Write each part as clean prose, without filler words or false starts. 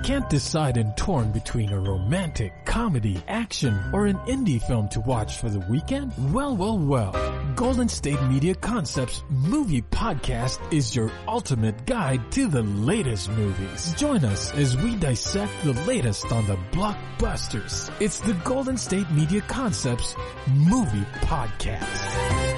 Can't decide and torn between a romantic, comedy, action, or an indie film to watch for the weekend? Well. Golden State Media Concepts Movie Podcast is your ultimate guide to the latest movies. Join us as we dissect the latest on the blockbusters. It's the Golden State Media Concepts Movie Podcast.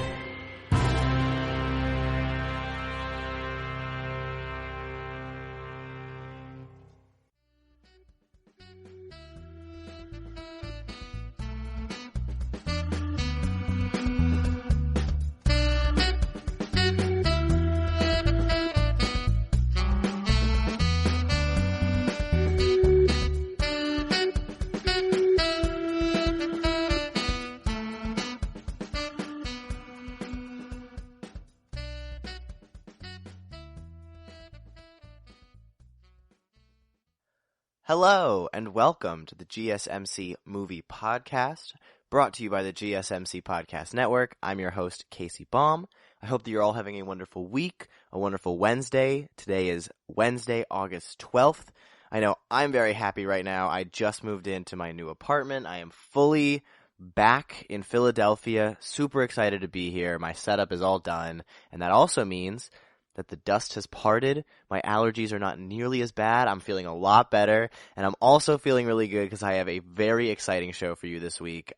Hello, and welcome to the GSMC Movie Podcast, brought to you by the GSMC Podcast Network. I'm your host, Casey Baum. I hope that you're all having a wonderful week, a wonderful Wednesday. Today is Wednesday, August 12th. I know I'm very happy right now. I just moved into my new apartment. I am fully back in Philadelphia, super excited to be here. My setup is all done, and that also means that the dust has parted. My allergies are not nearly as bad. I'm feeling a lot better, and I'm also feeling really good because I have a very exciting show for you this week.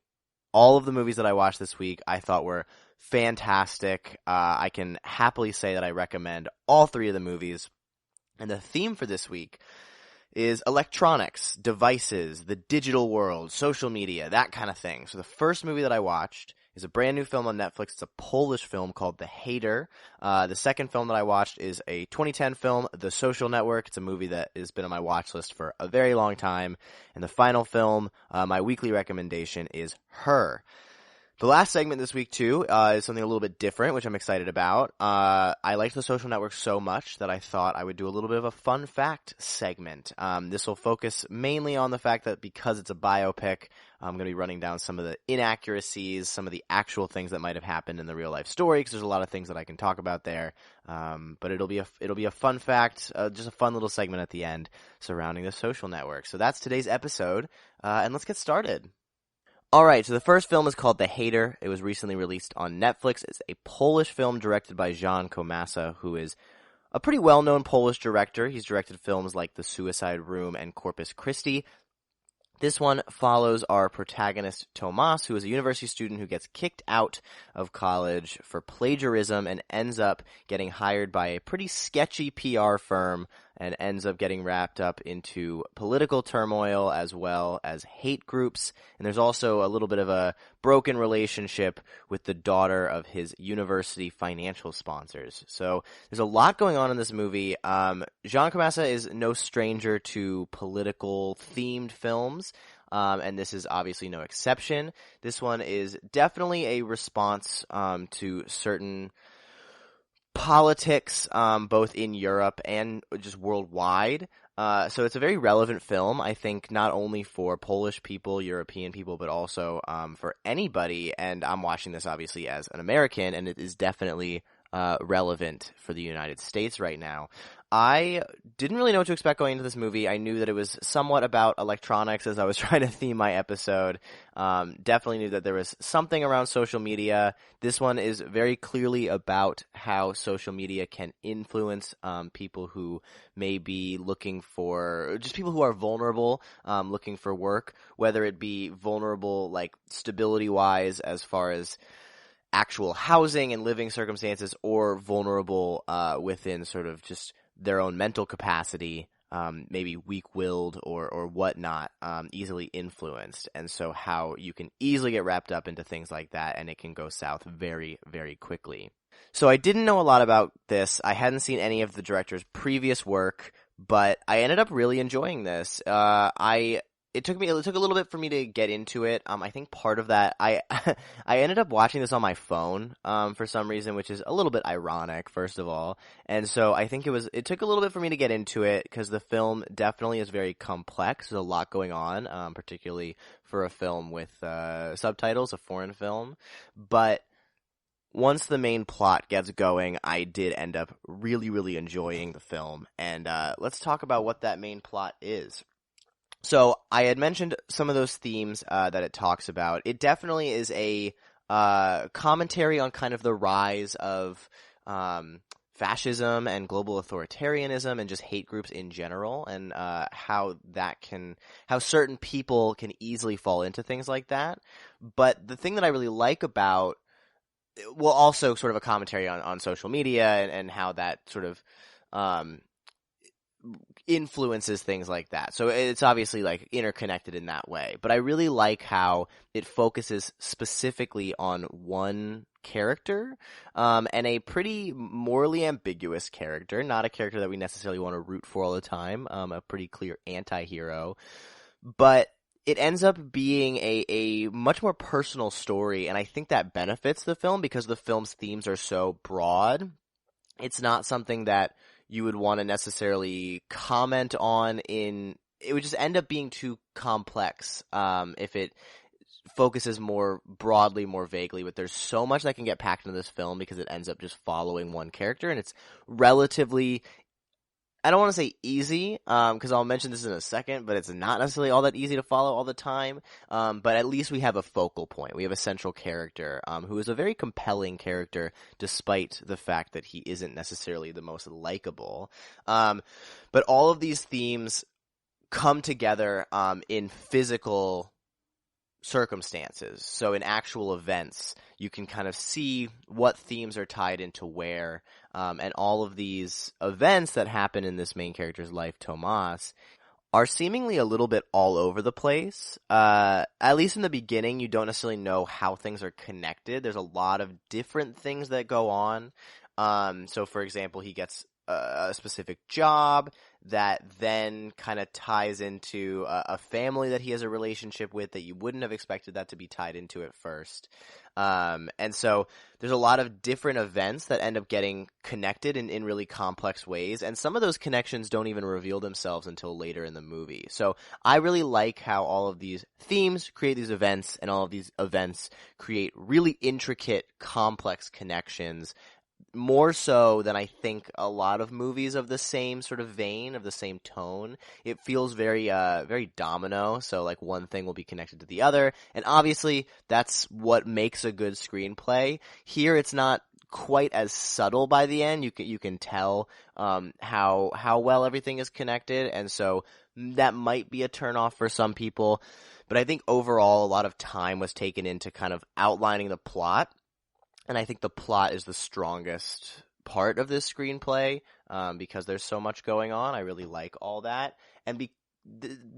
All of the movies that I watched this week I thought were fantastic. I can happily say that I recommend all three of the movies. And the theme for this week is electronics, devices, the digital world, social media, that kind of thing. So the first movie that I watched is a brand new film on Netflix. It's a Polish film called The Hater. The second film that I watched is a 2010 film, The Social Network. It's a movie that has been on my watch list for a very long time. And the final film, my weekly recommendation, is Her. The last segment this week, too, is something a little bit different, which I'm excited about. I liked The Social Network so much that I thought I would do a little bit of a fun fact segment. This will focus mainly on the fact that because it's a biopic, I'm going to be running down some of the inaccuracies, some of the actual things that might have happened in the real life story, because there's a lot of things that I can talk about there. But it'll be a fun fact, just a fun little segment at the end surrounding The Social Network. So that's today's episode, and let's get started. Alright, so the first film is called The Hater. It was recently released on Netflix. It's a Polish film directed by Jan Komasa, who is a pretty well-known Polish director. He's directed films like The Suicide Room and Corpus Christi. This one follows our protagonist, Tomas, who is a university student who gets kicked out of college for plagiarism and ends up getting hired by a pretty sketchy PR firm and ends up getting wrapped up into political turmoil as well as hate groups. And there's also a little bit of a broken relationship with the daughter of his university financial sponsors. So there's a lot going on in this movie. Jan Komasa is no stranger to political themed films. And this is obviously no exception. This one is definitely a response to certain politics, both in Europe and just worldwide. So it's a very relevant film, I think, not only for Polish people, European people, but also for anybody. And I'm watching this obviously as an American, and it is definitely relevant for the United States right now. I didn't really know what to expect going into this movie. I knew that it was somewhat about electronics as I was trying to theme my episode. Definitely knew that there was something around social media. This one is very clearly about how social media can influence people who may be looking for, just people who are vulnerable, looking for work, whether it be vulnerable like stability-wise as far as actual housing and living circumstances, or vulnerable within sort of just their own mental capacity, maybe weak-willed or whatnot, easily influenced. And so how you can easily get wrapped up into things like that, and it can go south very, very quickly. So I didn't know a lot about this. I hadn't seen any of the director's previous work, but I ended up really enjoying this. It took a little bit for me to get into it. I think part of that, I ended up watching this on my phone, for some reason, which is a little bit ironic, first of all. And so I think it took a little bit for me to get into it, because the film definitely is very complex. There's a lot going on, particularly for a film with, subtitles, a foreign film. But once the main plot gets going, I did end up really, really enjoying the film. And let's talk about what that main plot is. So I had mentioned some of those themes that it talks about. It definitely is a commentary on kind of the rise of fascism and global authoritarianism and just hate groups in general, and how certain people can easily fall into things like that. But the thing that I really like about, well, also sort of a commentary on social media and how that sort of influences things like that. So it's obviously like interconnected in that way. But I really like how it focuses specifically on one character, and a pretty morally ambiguous character, not a character that we necessarily want to root for all the time, a pretty clear anti-hero. But it ends up being a much more personal story, and I think that benefits the film because the film's themes are so broad. It's not something that you would want to necessarily comment on it would just end up being too complex if it focuses more broadly, more vaguely, but there's so much that can get packed into this film because it ends up just following one character, and it's relatively, I don't want to say easy, because I'll mention this in a second, but it's not necessarily all that easy to follow all the time. But at least we have a focal point. We have a central character, who is a very compelling character, despite the fact that he isn't necessarily the most likable. But all of these themes come together, in physical circumstances. So in actual events, you can kind of see what themes are tied into where, and all of these events that happen in this main character's life, Tomas, are seemingly a little bit all over the place. At least in the beginning, you don't necessarily know how things are connected. There's a lot of different things that go on. So for example, he gets a specific job that then kind of ties into a family that he has a relationship with that you wouldn't have expected that to be tied into at first. And so there's a lot of different events that end up getting connected in really complex ways, and some of those connections don't even reveal themselves until later in the movie. So I really like how all of these themes create these events, and all of these events create really intricate, complex connections, more so than I think a lot of movies of the same sort of vein, of the same tone. It feels very domino, so like one thing will be connected to the other, and obviously that's what makes a good screenplay. Here it's not quite as subtle by the end. You can tell how well everything is connected, and so that might be a turnoff for some people, but I think overall a lot of time was taken into kind of outlining the plot. And I think the plot is the strongest part of this screenplay, because there's so much going on. I really like all that. And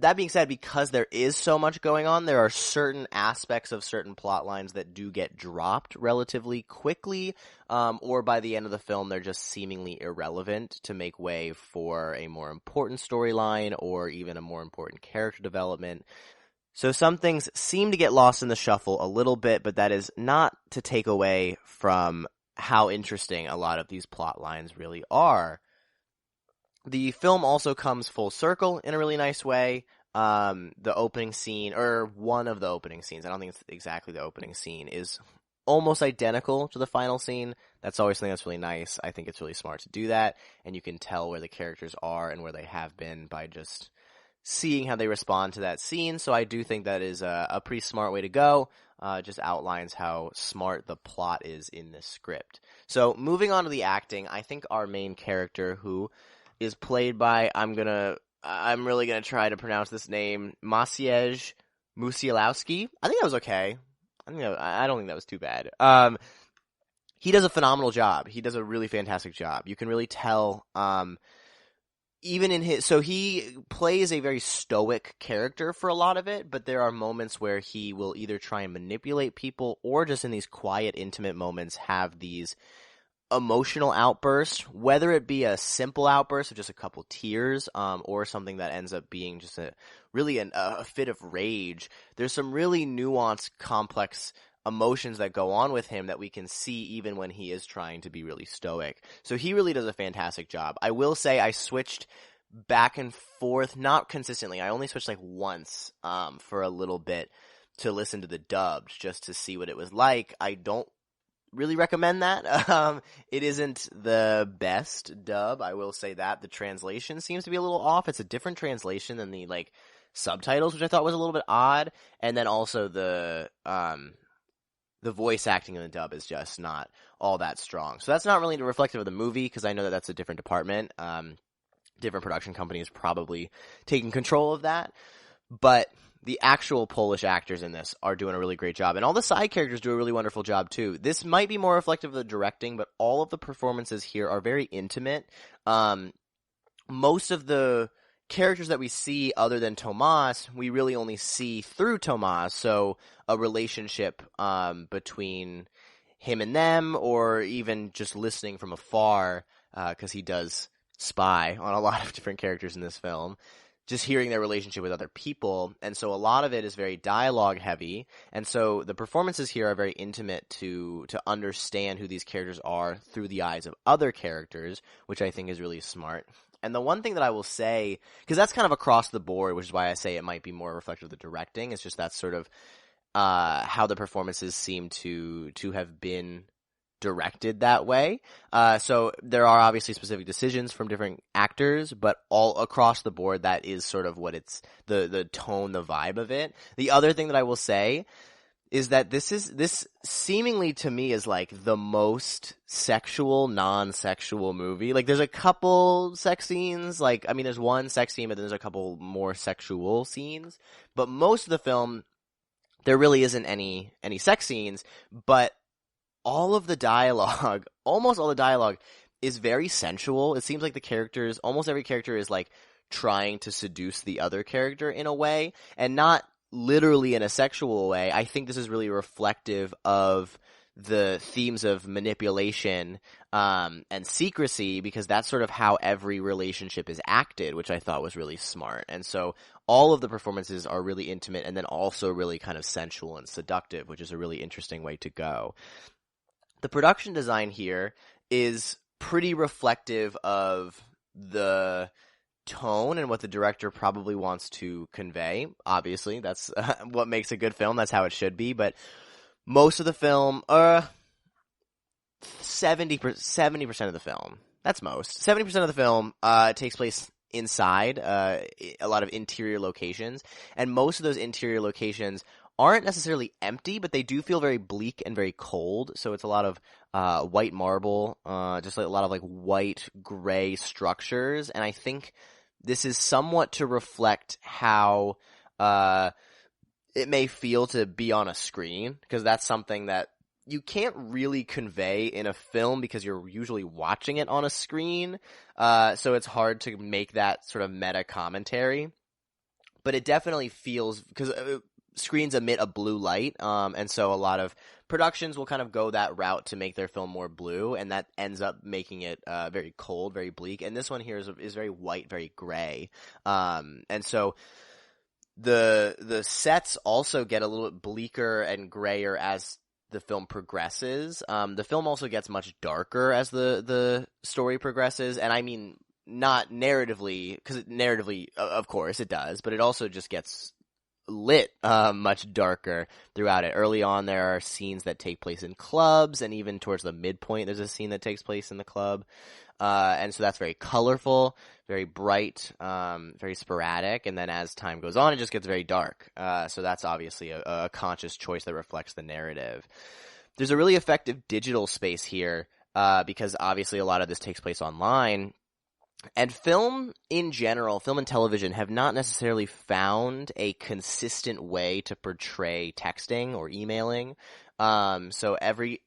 that being said, because there is so much going on, there are certain aspects of certain plot lines that do get dropped relatively quickly, or by the end of the film, they're just seemingly irrelevant to make way for a more important storyline or even a more important character development. So some things seem to get lost in the shuffle a little bit, but that is not to take away from how interesting a lot of these plot lines really are. The film also comes full circle in a really nice way. The opening scene, or one of the opening scenes, I don't think it's exactly the opening scene, is almost identical to the final scene. That's always something that's really nice. I think it's really smart to do that, and you can tell where the characters are and where they have been by just seeing how they respond to that scene. So I do think that is a pretty smart way to go. Just outlines how smart the plot is in this script. So moving on to the acting, I think our main character, who is played by, I'm really gonna try to pronounce this name, Maciej Musielowski. I think that was okay. I don't think that was too bad. He does a phenomenal job. He does a really fantastic job. You can really tell, even in so he plays a very stoic character for a lot of it, but there are moments where he will either try and manipulate people or just in these quiet, intimate moments have these emotional outbursts, whether it be a simple outburst of just a couple tears, or something that ends up being just a fit of rage. There's some really nuanced, complex emotions that go on with him that we can see even when he is trying to be really stoic. So he really does a fantastic job. I will say I switched back and forth, not consistently. I only switched like once for a little bit to listen to the dubbed just to see what it was like. I don't really recommend that. It isn't the best dub, I will say that. The translation seems to be a little off. It's a different translation than the like subtitles, which I thought was a little bit odd. And then also the voice acting in the dub is just not all that strong. So that's not really reflective of the movie, because I know that that's a different department. Different production companies probably taking control of that. But the actual Polish actors in this are doing a really great job. And all the side characters do a really wonderful job too. This might be more reflective of the directing, but all of the performances here are very intimate. Most of the characters that we see other than Tomas, we really only see through Tomas. So a relationship between him and them, or even just listening from afar, because he does spy on a lot of different characters in this film. Just hearing their relationship with other people. And so a lot of it is very dialogue heavy. And so the performances here are very intimate to understand who these characters are through the eyes of other characters, which I think is really smart. And the one thing that I will say, because that's kind of across the board, which is why I say it might be more reflective of the directing, it's just that sort of how the performances seem to have been directed that way. So there are obviously specific decisions from different actors, but all across the board, that is sort of what it's the tone, the vibe of it. The other thing that I will say is that this seemingly to me is like the most sexual, non-sexual movie. Like there's a couple sex scenes, like, I mean, there's one sex scene, but then there's a couple more sexual scenes. But most of the film, there really isn't any sex scenes, but all of the dialogue, almost all the dialogue, is very sensual. It seems like the characters, almost every character is like trying to seduce the other character in a way, and not literally in a sexual way. I think this is really reflective of the themes of manipulation and secrecy, because that's sort of how every relationship is acted, which I thought was really smart. And so all of the performances are really intimate, and then also really kind of sensual and seductive, which is a really interesting way to go. The production design here is pretty reflective of the tone and what the director probably wants to convey. Obviously, that's what makes a good film. That's how it should be. But most of the film, 70% of the film, that's most. 70% of the film takes place inside, a lot of interior locations. And most of those interior locations aren't necessarily empty, but they do feel very bleak and very cold. So it's a lot of white marble, just like a lot of like white gray structures. And I think this is somewhat to reflect how it may feel to be on a screen, because that's something that you can't really convey in a film because you're usually watching it on a screen. So it's hard to make that sort of meta commentary. But it definitely feels, because screens emit a blue light, and so a lot of productions will kind of go that route to make their film more blue, and that ends up making it very cold, very bleak. And this one here is very white, very gray, and so the sets also get a little bit bleaker and grayer as the film progresses. The film also gets much darker as the story progresses, and I mean not narratively, because narratively, of course, it does, but it also just gets lit much darker throughout it. Early on, there are scenes that take place in clubs, and even towards the midpoint, there's a scene that takes place in the club. And so that's very colorful, very bright, very sporadic, and then as time goes on, it just gets very dark. So that's obviously a conscious choice that reflects the narrative. There's a really effective digital space here, because obviously a lot of this takes place online. And film in general, film and television have not necessarily found a consistent way to portray texting or emailing. So every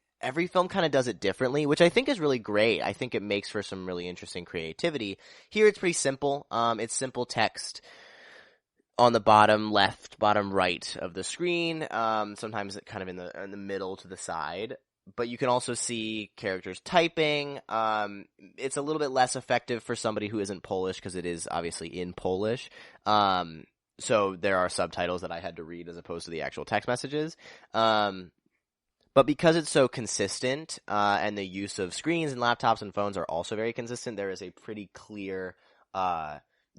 film kind of does it differently, which I think is really great. I think it makes for some really interesting creativity. Here it's pretty simple. It's simple text on the bottom left, bottom right of the screen. Sometimes it kind of in the middle to the side. But you can also see characters typing. It's a little bit less effective for somebody who isn't Polish, because it is obviously in Polish. So there are subtitles that I had to read as opposed to the actual text messages. But because it's so consistent, and the use of screens and laptops and phones are also very consistent, there is a pretty clear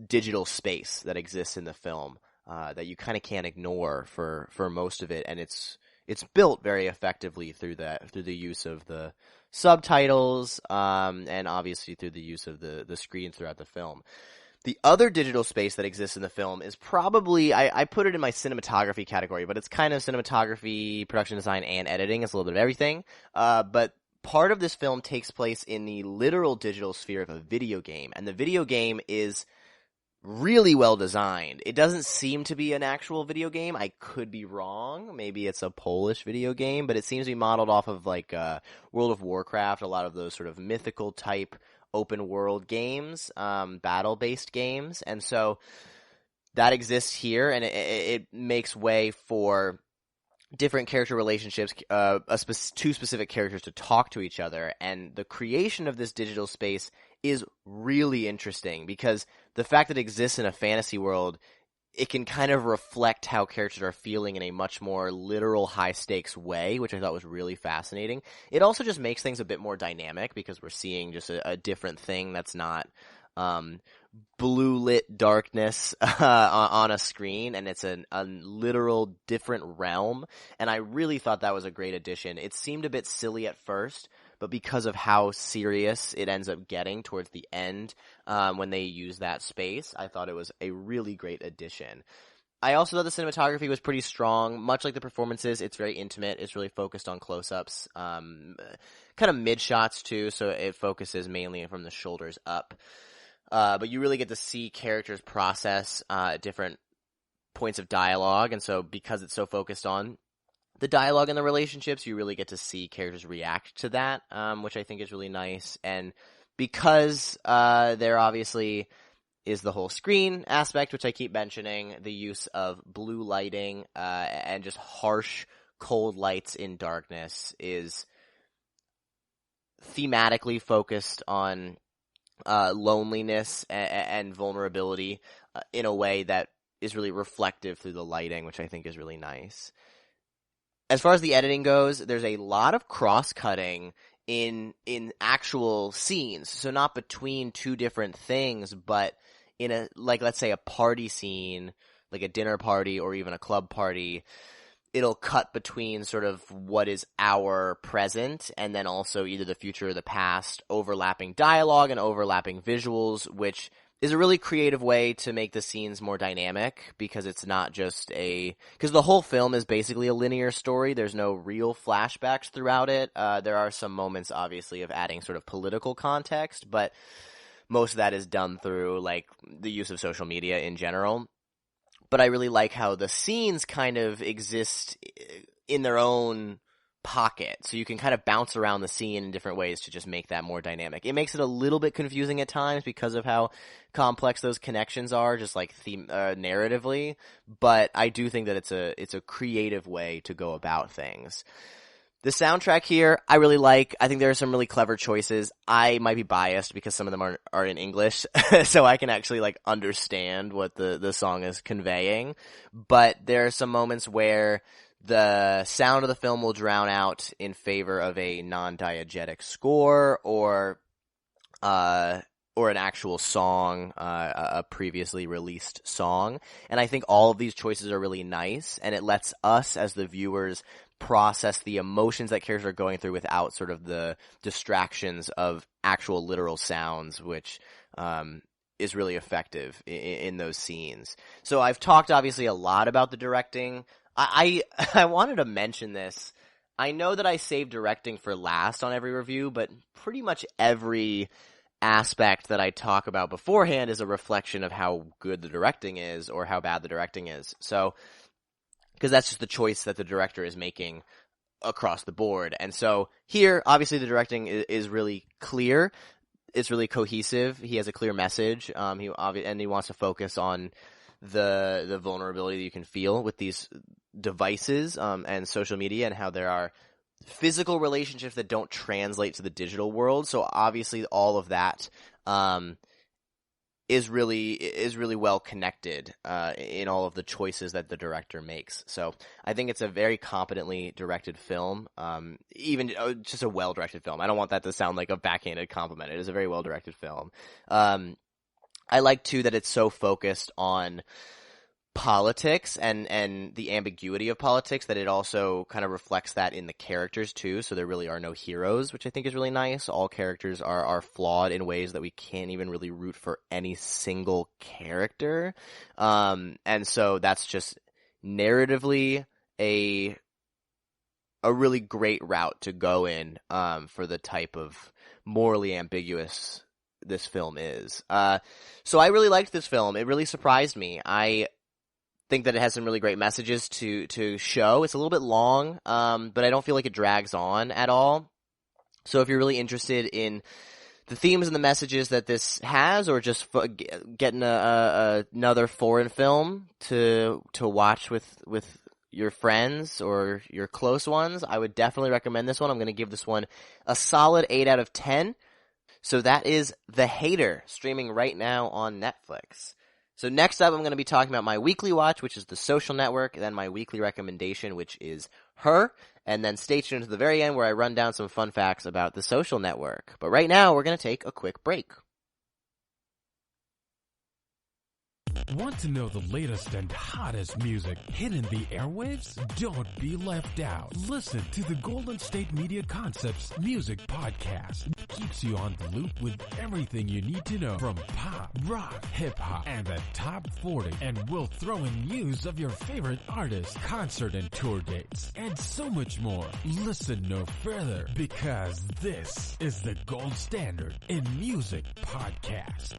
digital space that exists in the film that you kind of can't ignore for most of it, and it's it's built very effectively through the use of the subtitles, and obviously through the use of the screen throughout the film. The other digital space that exists in the film is probably, I put it in my cinematography category, but it's kind of cinematography, production design, and editing. It's a little bit of everything. But part of this film takes place in the literal digital sphere of a video game, and the video game is really well designed. It doesn't seem to be an actual video game. I could be wrong. Maybe it's a Polish video game, but it seems to be modeled off of like World of Warcraft, a lot of those sort of mythical type open world games, battle based games. And so that exists here, and it makes way for different character relationships, two specific characters to talk to each other. And the creation of this digital space is really interesting because the fact that it exists in a fantasy world, it can kind of reflect how characters are feeling in a much more literal, high-stakes way, which I thought was really fascinating. It also just makes things a bit more dynamic because we're seeing just a different thing that's not blue-lit darkness on a screen, and it's a literal different realm, and I really thought that was a great addition. It seemed a bit silly at first, but because of how serious it ends up getting towards the end, when they use that space, I thought it was a really great addition. I also thought the cinematography was pretty strong. Much like the performances, it's very intimate. It's really focused on close-ups, kind of mid-shots too, so it focuses mainly from the shoulders up. But you really get to see characters process different points of dialogue, and so because it's so focused on the dialogue and the relationships, you really get to see characters react to that, which I think is really nice. And because there obviously is the whole screen aspect, which I keep mentioning, the use of blue lighting and just harsh, cold lights in darkness is thematically focused on loneliness and vulnerability in a way that is really reflective through the lighting, which I think is really nice. As far as the editing goes, there's a lot of cross-cutting in actual scenes. So not between two different things, but in a, like, let's say a party scene, like a dinner party or even a club party, it'll cut between sort of what is our present and then also either the future or the past, overlapping dialogue and overlapping visuals, which is a really creative way to make the scenes more dynamic because it's not just because the whole film is basically a linear story. There's no real flashbacks throughout it. There are some moments, obviously, of adding sort of political context, but most of that is done through, like, the use of social media in general. But I really like how the scenes kind of exist in their own pocket. So you can kind of bounce around the scene in different ways to just make that more dynamic. It makes it a little bit confusing at times because of how complex those connections are, just like narratively. But I do think that it's a creative way to go about things. The soundtrack here, I really like. I think there are some really clever choices. I might be biased because some of them are in English, so I can actually, like, understand what the song is conveying. But there are some moments where the sound of the film will drown out in favor of a non-diegetic score or an actual song, a previously released song. And I think all of these choices are really nice, and it lets us as the viewers process the emotions that characters are going through without sort of the distractions of actual literal sounds, which is really effective in those scenes. So I've talked obviously a lot about the directing. I wanted to mention this. I know that I save directing for last on every review, but pretty much every aspect that I talk about beforehand is a reflection of how good the directing is or how bad the directing is. So, because that's just the choice that the director is making across the board. And so here, obviously the directing is really clear. It's really cohesive. He has a clear message. He wants to focus on the vulnerability that you can feel with these devices and social media, and how there are physical relationships that don't translate to the digital world. So obviously all of that is really well connected in all of the choices that the director makes. So I think it's a very competently directed film, even just a well-directed film. I don't want that to sound like a backhanded compliment. It is a very well-directed film. I like, too, that it's so focused on politics and the ambiguity of politics, that it also kind of reflects that in the characters too. So there really are no heroes, which I think is really nice. All characters are flawed in ways that we can't even really root for any single character. And so that's just narratively a really great route to go in, for the type of morally ambiguous this film is. So I really liked this film. It really surprised me. I think that it has some really great messages to show. It's a little bit long, but I don't feel like it drags on at all. So if you're really interested in the themes and the messages that this has, or just getting another foreign film to watch with your friends or your close ones, I would definitely recommend this one. I'm going to give this one a solid 8 out of 10. So that is The Hater, streaming right now on Netflix. So next up, I'm going to be talking about my weekly watch, which is The Social Network, and then my weekly recommendation, which is Her, and then stay tuned to the very end where I run down some fun facts about The Social Network. But right now, we're going to take a quick break. Want to know the latest and hottest music hitting the airwaves? Don't be left out. Listen to the Golden State Media Concepts Music Podcast. It keeps you on the loop with everything you need to know from pop, rock, hip-hop, and the top 40. And we'll throw in news of your favorite artists, concert and tour dates, and so much more. Listen no further, because this is the gold standard in music podcast.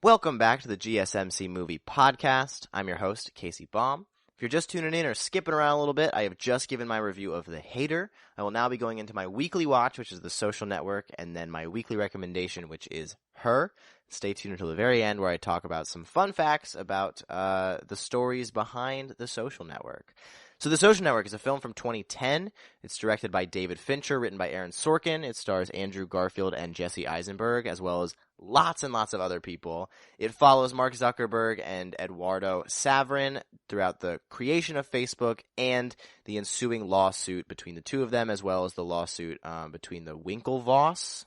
Welcome back to the GSMC Movie Podcast. I'm your host, Casey Baum. If you're just tuning in or skipping around a little bit, I have just given my review of The Hater. I will now be going into my weekly watch, which is The Social Network, and then my weekly recommendation, which is Her. Stay tuned until the very end where I talk about some fun facts about the stories behind The Social Network. So The Social Network is a film from 2010. It's directed by David Fincher, written by Aaron Sorkin. It stars Andrew Garfield and Jesse Eisenberg, as well as lots and lots of other people. It follows Mark Zuckerberg and Eduardo Saverin throughout the creation of Facebook and the ensuing lawsuit between the two of them, as well as the lawsuit between the Winklevoss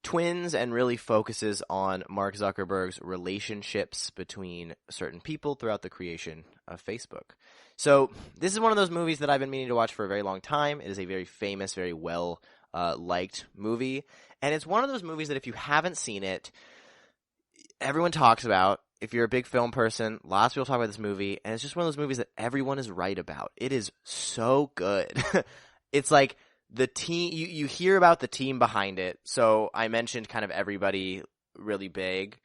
twins, and really focuses on Mark Zuckerberg's relationships between certain people throughout the creation of Facebook. So this is one of those movies that I've been meaning to watch for a very long time. It is a very famous, very well liked movie. And it's one of those movies that if you haven't seen it, everyone talks about. If you're a big film person, lots of people talk about this movie. And it's just one of those movies that everyone is right about. It is so good. It's like the team, you hear about the team behind it. So I mentioned kind of everybody really big.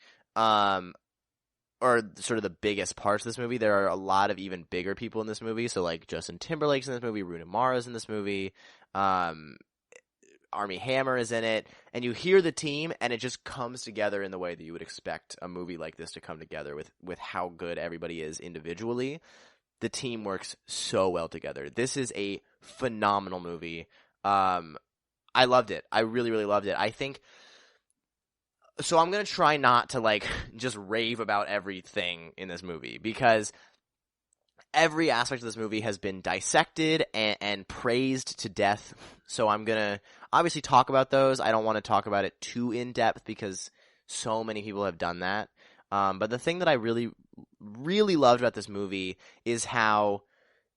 Or sort of the biggest parts of this movie. There are a lot of even bigger people in this movie. So like Justin Timberlake's in this movie, Rooney Mara's in this movie, Armie Hammer is in it, and you hear the team and it just comes together in the way that you would expect a movie like this to come together with how good everybody is individually. The team works so well together. This is a phenomenal movie. I loved it. I really, really loved it. I think so I'm going to try not to like just rave about everything in this movie, because every aspect of this movie has been dissected and praised to death. So I'm going to obviously talk about those. I don't want to talk about it too in depth because so many people have done that. But the thing that I really, really loved about this movie is how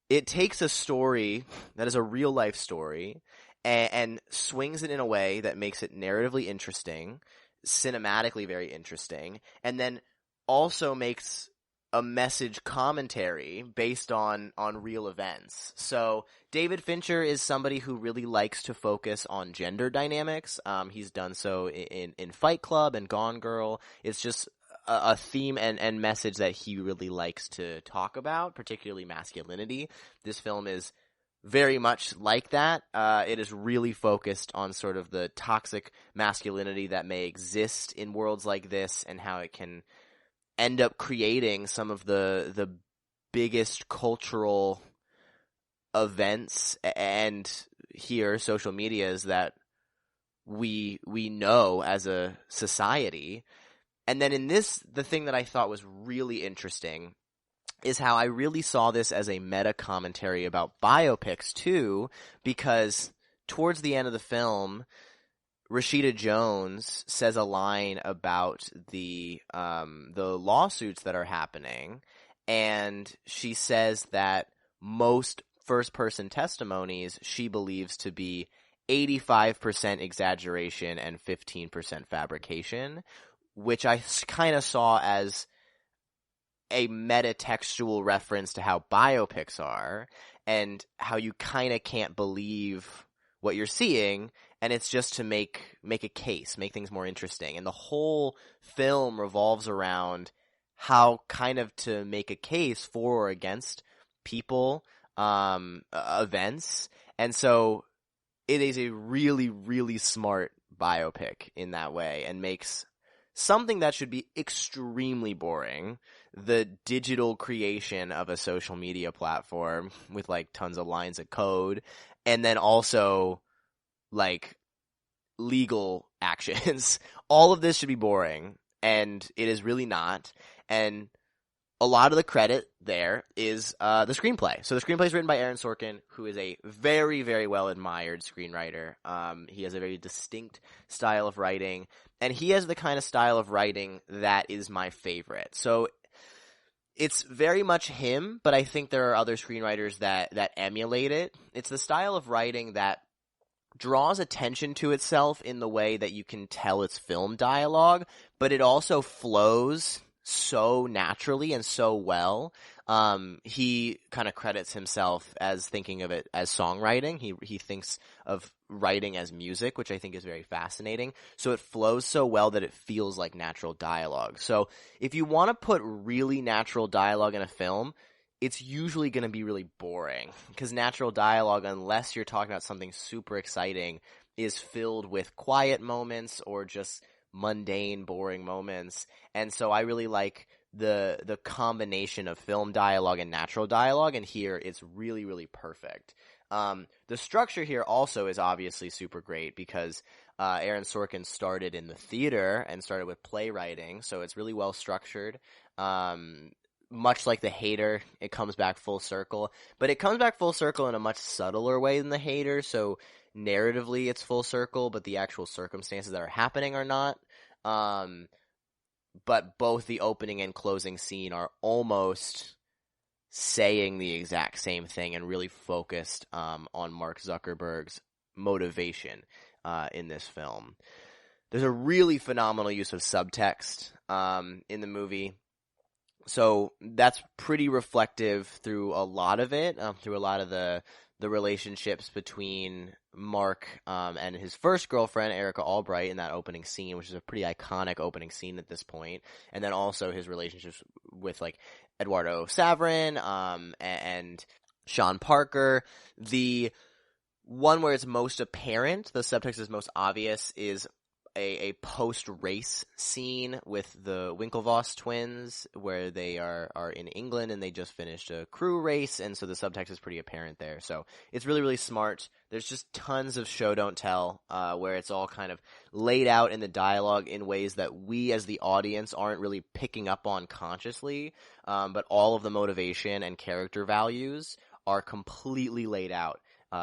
it takes a story that is a real life story and swings it in a way that makes it narratively interesting, cinematically very interesting, and then also makes a message commentary based on real events. So David Fincher is somebody who really likes to focus on gender dynamics. He's done so in Fight Club and Gone Girl. It's just a theme and message that he really likes to talk about, particularly masculinity. This film is very much like that. It is really focused on sort of the toxic masculinity that may exist in worlds like this and how it can end up creating some of the biggest cultural events and here social medias that we know as a society. And then in this, the thing that I thought was really interesting is how I really saw this as a meta commentary about biopics too, because towards the end of the film, Rashida Jones says a line about the lawsuits that are happening, and she says that most first-person testimonies she believes to be 85% exaggeration and 15% fabrication, which I kind of saw as a meta-textual reference to how biopics are and how you kind of can't believe what you're seeing, and it's just to make a case, make things more interesting. And the whole film revolves around how kind of to make a case for or against people, events. And so it is a really, really smart biopic in that way and makes something that should be extremely boring, the digital creation of a social media platform with like tons of lines of code, and then also like legal actions. All of this should be boring, and it is really not. And a lot of the credit there is the screenplay. So the screenplay is written by Aaron Sorkin, who is a very, very well-admired screenwriter. He has a very distinct style of writing, and he has the kind of style of writing that is my favorite. So it's very much him, but I think there are other screenwriters that emulate it. It's the style of writing that draws attention to itself in the way that you can tell it's film dialogue, but it also flows so naturally and so well. He kind of credits himself as thinking of it as songwriting. He thinks of writing as music, which I think is very fascinating. So it flows so well that it feels like natural dialogue. So if you want to put really natural dialogue in a film, it's usually going to be really boring, because natural dialogue, unless you're talking about something super exciting, is filled with quiet moments or just mundane, boring moments. And so I really like the combination of film dialogue and natural dialogue, and here it's really, really perfect. The structure here also is obviously super great because Aaron Sorkin started in the theater and started with playwriting, so it's really well structured. Much like The Hater, it comes back full circle, but it comes back full circle in a much subtler way than The Hater, so narratively it's full circle, but the actual circumstances that are happening are not. But both the opening and closing scene are almost saying the exact same thing and really focused on Mark Zuckerberg's motivation in this film. There's a really phenomenal use of subtext in the movie. So that's pretty reflective through a lot of it, through a lot of the relationships between Mark and his first girlfriend, Erica Albright, in that opening scene, which is a pretty iconic opening scene at this point. And then also his relationships with like Eduardo Saverin and Sean Parker. The one where it's most apparent, the subtext is most obvious, is a post-race scene with the Winklevoss twins, where they are in England and they just finished a crew race, and so the subtext is pretty apparent there. So it's really, really smart. There's just tons of show don't tell, where it's all kind of laid out in the dialogue in ways that we as the audience aren't really picking up on consciously, but all of the motivation and character values are completely laid out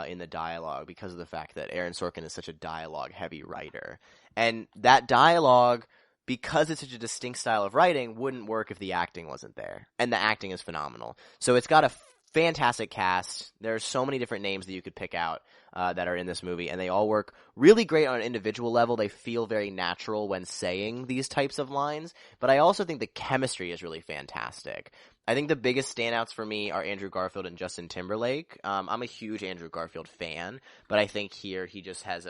in the dialogue because of the fact that Aaron Sorkin is such a dialogue-heavy writer. And that dialogue, because it's such a distinct style of writing, wouldn't work if the acting wasn't there. And the acting is phenomenal. So it's got a fantastic cast. There are so many different names that you could pick out that are in this movie, and they all work really great on an individual level. They feel very natural when saying these types of lines, but I also think the chemistry is really fantastic. I think the biggest standouts for me are Andrew Garfield and Justin Timberlake. I'm a huge Andrew Garfield fan, but I think here he just has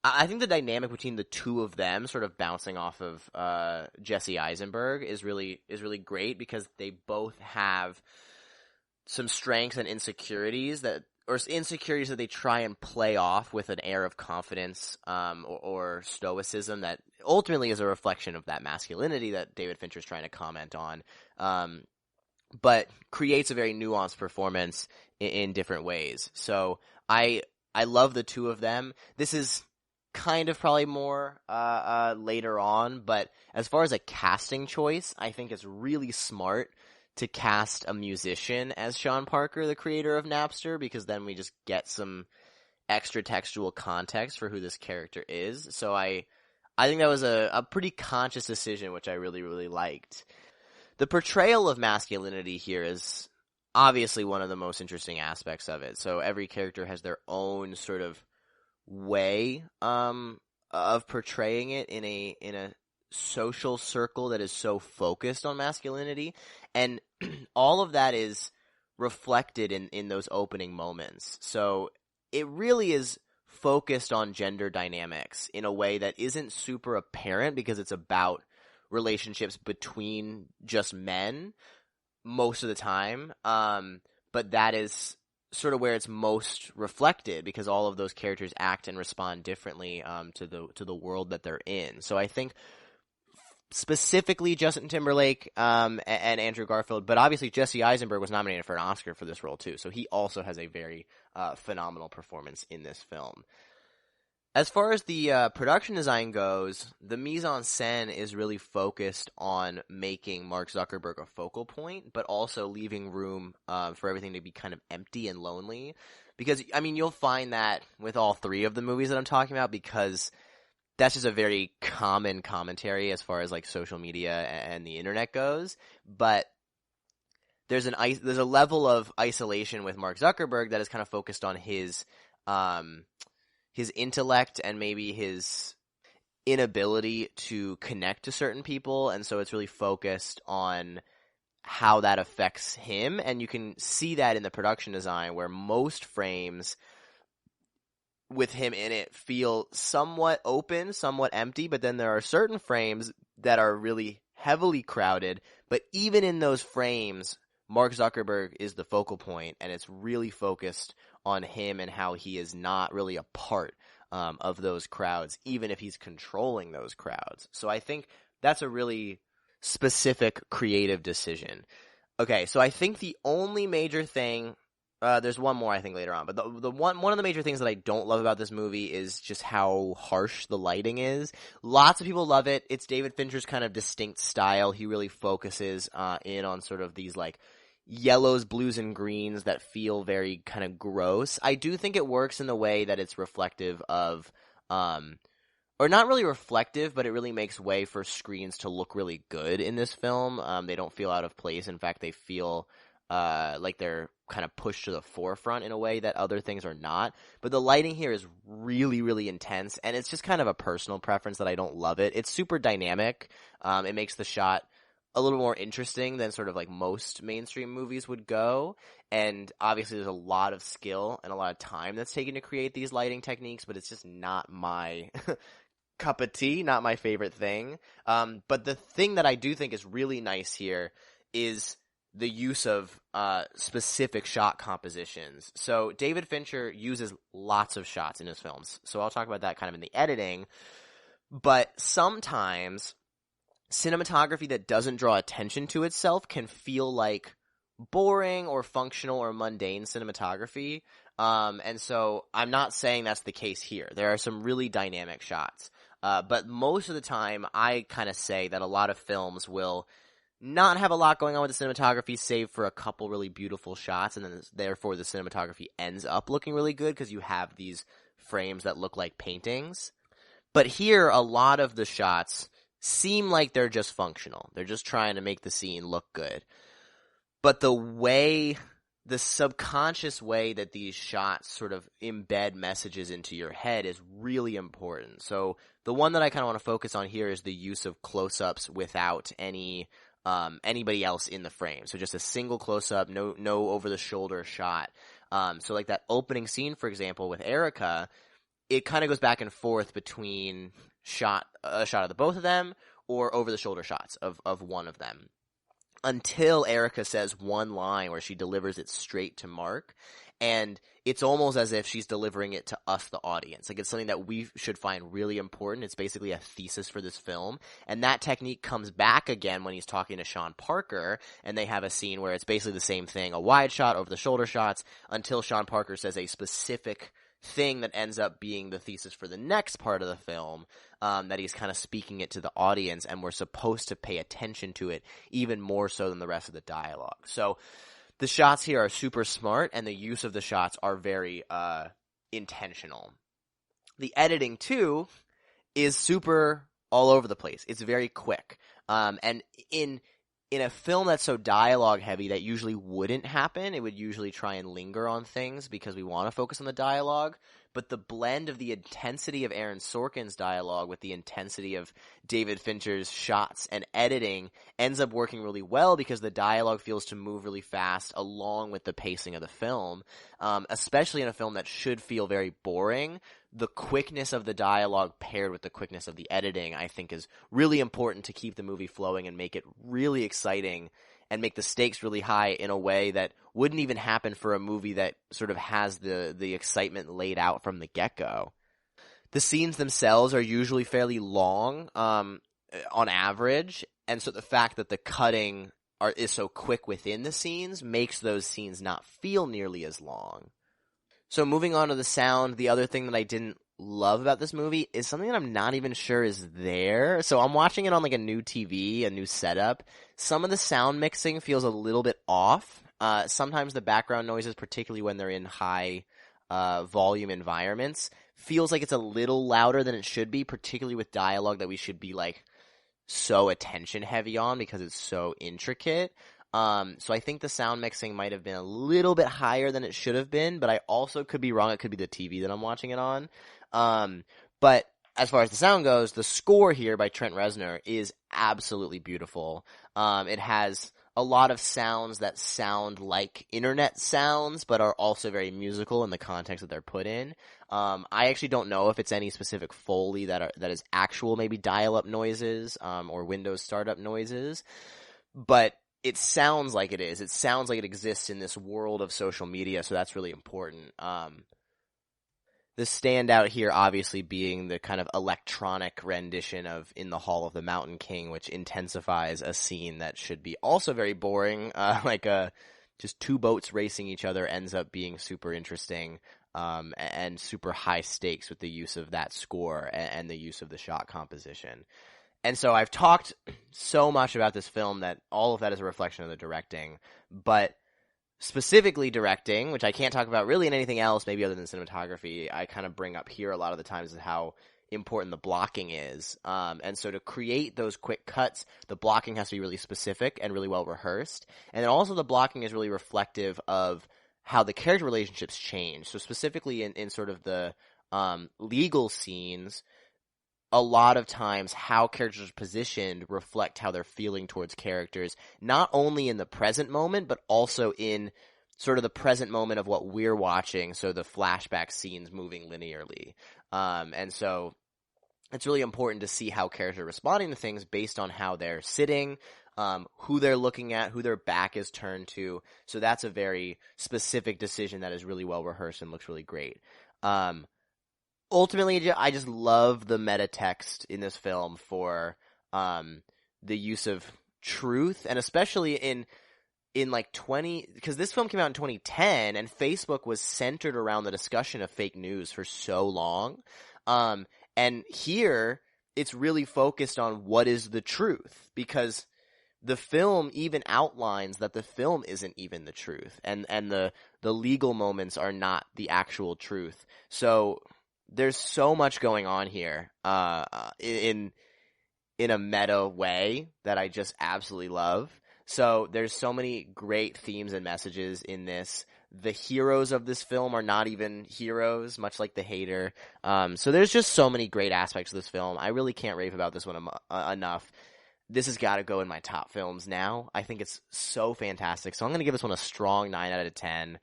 I think the dynamic between the two of them, sort of bouncing off of Jesse Eisenberg, is really great because they both have some strengths and insecurities that they try and play off with an air of confidence or stoicism that ultimately is a reflection of that masculinity that David Fincher's trying to comment on. but creates a very nuanced performance in different ways. So I love the two of them. This is kind of probably more later on, but as far as a casting choice, I think it's really smart to cast a musician as Sean Parker, the creator of Napster, because then we just get some extra textual context for who this character is. So I think that was a pretty conscious decision, which I really, really liked. The portrayal of masculinity here is obviously one of the most interesting aspects of it. So every character has their own sort of way of portraying it in a social circle that is so focused on masculinity, and all of that is reflected in those opening moments. So it really is focused on gender dynamics in a way that isn't super apparent because it's about relationships between just men most of the time, but that is sort of where it's most reflected because all of those characters act and respond differently to the world that they're in. So I think specifically Justin Timberlake and Andrew Garfield, but obviously Jesse Eisenberg was nominated for an Oscar for this role too, so he also has a very phenomenal performance in this film. As far as the production design goes, the mise-en-scène is really focused on making Mark Zuckerberg a focal point, but also leaving room for everything to be kind of empty and lonely. Because, I mean, you'll find that with all three of the movies that I'm talking about, because that's just a very common commentary as far as like social media and the internet goes. But there's a level of isolation with Mark Zuckerberg that is kind of focused on his intellect and maybe his inability to connect to certain people, and so it's really focused on how that affects him, and you can see that in the production design where most frames with him in it feel somewhat open, somewhat empty, but then there are certain frames that are really heavily crowded, but even in those frames, Mark Zuckerberg is the focal point, and it's really focused on him and how he is not really a part of those crowds, even if he's controlling those crowds. So I think that's a really specific creative decision. Okay, so I think the only major thing, there's one more I think later on, but the one of the major things that I don't love about this movie is just how harsh the lighting is. Lots of people love it. It's David Fincher's kind of distinct style. He really focuses in on sort of these like yellows, blues, and greens that feel very kind of gross. I do think it works in the way that it's reflective of, or not really reflective, but it really makes way for screens to look really good in this film. They don't feel out of place. In fact, they feel like they're kind of pushed to the forefront in a way that other things are not. But the lighting here is really, really intense, and it's just kind of a personal preference that I don't love it. It's super dynamic. It makes the shot a little more interesting than sort of like most mainstream movies would go. And obviously there's a lot of skill and a lot of time that's taken to create these lighting techniques, but it's just not my cup of tea, not my favorite thing. But the thing that I do think is really nice here is the use of specific shot compositions. So David Fincher uses lots of shots in his films. So I'll talk about that kind of in the editing. But sometimes cinematography that doesn't draw attention to itself can feel like boring or functional or mundane cinematography. And so I'm not saying that's the case here. There are some really dynamic shots. But most of the time, I kind of say that a lot of films will not have a lot going on with the cinematography save for a couple really beautiful shots, and then therefore the cinematography ends up looking really good because you have these frames that look like paintings. But here, a lot of the shots seem like they're just functional. They're just trying to make the scene look good. But the subconscious way that these shots sort of embed messages into your head is really important. So the one that I kind of want to focus on here is the use of close-ups without anybody else in the frame. So just a single close-up, no over-the-shoulder shot. So like that opening scene, for example, with Erica, it kind of goes back and forth between a shot of the both of them or over-the-shoulder shots of one of them, until Erica says one line where she delivers it straight to Mark. And it's almost as if she's delivering it to us, the audience. Like, it's something that we should find really important. It's basically a thesis for this film. And that technique comes back again when he's talking to Sean Parker, and they have a scene where it's basically the same thing, a wide shot, over the shoulder shots, until Sean Parker says a specific thing that ends up being the thesis for the next part of the film, that he's kind of speaking it to the audience, and we're supposed to pay attention to it even more so than the rest of the dialogue. So the shots here are super smart, and the use of the shots are very intentional. The editing, too, is super all over the place. It's very quick. And in a film that's so dialogue heavy, that usually wouldn't happen. It would usually try and linger on things because we want to focus on the dialogue. But the blend of the intensity of Aaron Sorkin's dialogue with the intensity of David Fincher's shots and editing ends up working really well, because the dialogue feels to move really fast along with the pacing of the film, especially in a film that should feel very boring. The quickness of the dialogue paired with the quickness of the editing, I think, is really important to keep the movie flowing and make it really exciting and make the stakes really high in a way that wouldn't even happen for a movie that sort of has the excitement laid out from the get-go. The scenes themselves are usually fairly long, on average, and so the fact that the cutting is so quick within the scenes makes those scenes not feel nearly as long. So moving on to the sound, the other thing that I didn't love about this movie is something that I'm not even sure is there. So I'm watching it on like a new TV, a new setup. Some of the sound mixing feels a little bit off. Sometimes the background noises, particularly when they're in high volume environments, feels like it's a little louder than it should be, particularly with dialogue that we should be like so attention heavy on because it's so intricate. So I think the sound mixing might have been a little bit higher than it should have been, but I also could be wrong. It could be the TV that I'm watching it on. But as far as the sound goes, the score here by Trent Reznor is absolutely beautiful. It has a lot of sounds that sound like internet sounds, but are also very musical in the context that they're put in. I actually don't know if it's any specific Foley that is actual maybe dial-up noises, or Windows startup noises, but it sounds like it is. It sounds like it exists in this world of social media, so that's really important. The standout here obviously being the kind of electronic rendition of In the Hall of the Mountain King, which intensifies a scene that should be also very boring, just two boats racing each other ends up being super interesting, and super high stakes with the use of that score and the use of the shot composition. And so I've talked so much about this film that all of that is a reflection of the directing, but specifically directing, which I can't talk about really in anything else, maybe other than cinematography, I kind of bring up here a lot of the times is how important the blocking is. And so to create those quick cuts, the blocking has to be really specific and really well rehearsed. And then also the blocking is really reflective of how the character relationships change. So specifically in sort of the legal scenes, a lot of times how characters are positioned reflect how they're feeling towards characters, not only in the present moment, but also in sort of the present moment of what we're watching, so the flashback scenes moving linearly. And so it's really important to see how characters are responding to things based on how they're sitting, who they're looking at, who their back is turned to. So that's a very specific decision that is really well rehearsed and looks really great. Ultimately, I just love the meta text in this film for the use of truth, and especially in like because this film came out in 2010, and Facebook was centered around the discussion of fake news for so long. And here, it's really focused on what is the truth, because the film even outlines that the film isn't even the truth, and the legal moments are not the actual truth. So there's so much going on here in a meta way that I just absolutely love. So there's so many great themes and messages in this. The heroes of this film are not even heroes, much like the hater. So there's just so many great aspects of this film. I really can't rave about this one enough. This has got to go in my top films now. I think it's so fantastic. So I'm going to give this one a strong 9 out of 10.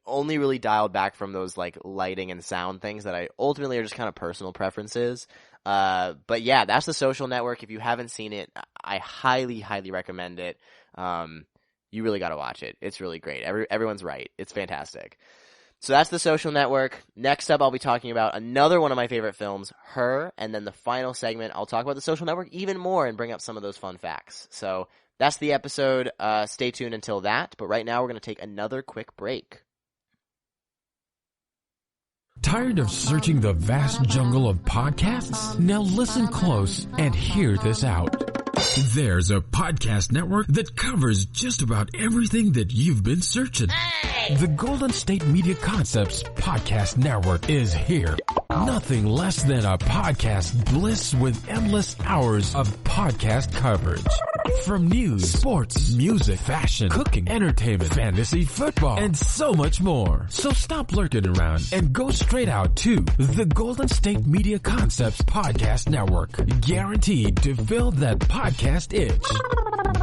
Only really dialed back from those like lighting and sound things that I ultimately are just kind of personal preferences. But yeah, that's The Social Network. If you haven't seen it, I highly, highly recommend it. You really got to watch it. It's really great. Everyone's right. It's fantastic. So that's The Social Network. Next up, I'll be talking about another one of my favorite films, Her, and then the final segment, I'll talk about The Social Network even more and bring up some of those fun facts. So that's the episode. Stay tuned until that. But right now, we're going to take another quick break. Tired of searching the vast jungle of podcasts? Now listen close and hear this out. There's a podcast network that covers just about everything that you've been searching. Hey! The Golden State Media Concepts Podcast Network is here. Nothing less than a podcast bliss with endless hours of podcast coverage. From news, sports, music, fashion, cooking, entertainment, fantasy, football, and so much more. So stop lurking around and go straight out to the Golden State Media Concepts Podcast Network. Guaranteed to fill that podcast itch.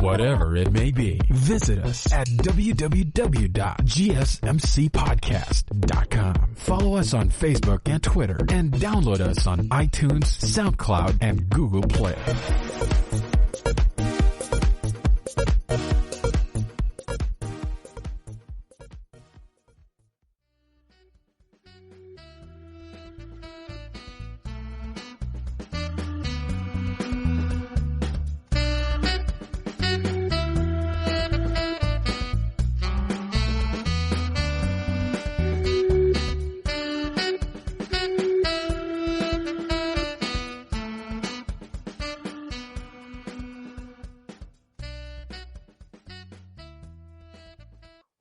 Whatever it may be. Visit us at www.gsmcpodcast.com. Follow us on Facebook and Twitter, and download us on iTunes, SoundCloud, and Google Play.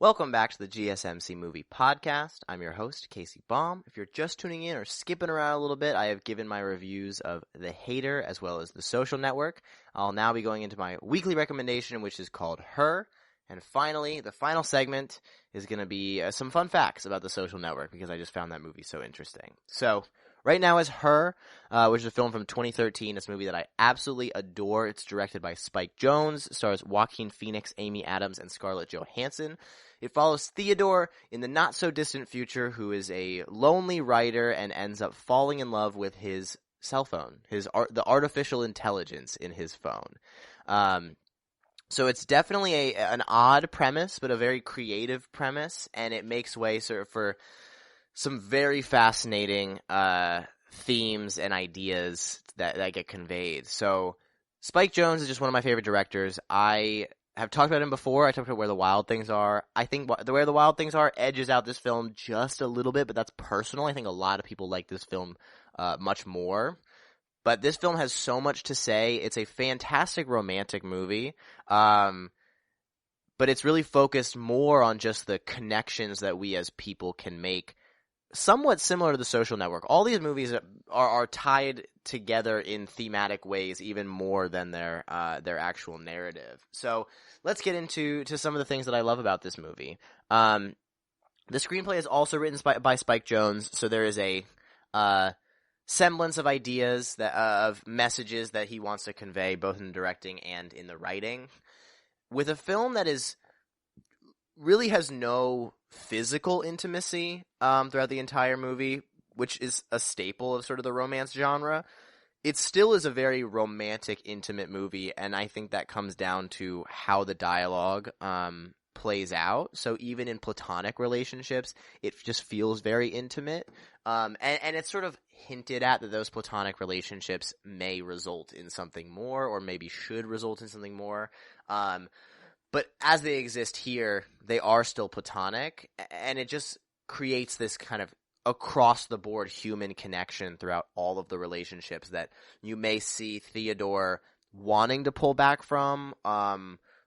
Welcome back to the GSMC Movie Podcast. I'm your host, Casey Baum. If you're just tuning in or skipping around a little bit, I have given my reviews of The Hater as well as The Social Network. I'll now be going into my weekly recommendation, which is called Her. And finally, the final segment is going to be some fun facts about The Social Network, because I just found that movie so interesting. So, right now is Her, which is a film from 2013. It's a movie that I absolutely adore. It's directed by Spike Jonze, stars Joaquin Phoenix, Amy Adams, and Scarlett Johansson. It follows Theodore in the not-so-distant future, who is a lonely writer and ends up falling in love with his cell phone, the artificial intelligence in his phone. So it's definitely an odd premise, but a very creative premise, and it makes way for some very fascinating themes and ideas that get conveyed. So Spike Jonze is just one of my favorite directors. I have talked about him before. I talked about Where the Wild Things Are. I think Where the Wild Things Are edges out this film just a little bit, but that's personal. I think a lot of people like this film much more. But this film has so much to say. It's a fantastic romantic movie. But it's really focused more on just the connections that we as people can make, somewhat similar to The Social Network. All these movies are tied together in thematic ways even more than their actual narrative. So let's get into some of the things that I love about this movie. The screenplay is also written by Spike Jonze, so there is a semblance of ideas of messages that he wants to convey, both in the directing and in the writing. With a film that really has no physical intimacy throughout the entire movie, which is a staple of sort of the romance genre, it still is a very romantic, intimate movie, and I think that comes down to how the dialogue plays out. So even in platonic relationships, it just feels very intimate, and it's sort of hinted at that those platonic relationships may result in something more, or maybe should result in something more. But as they exist here, they are still platonic, and it just creates this kind of across-the-board human connection throughout all of the relationships that you may see Theodore wanting to pull back from,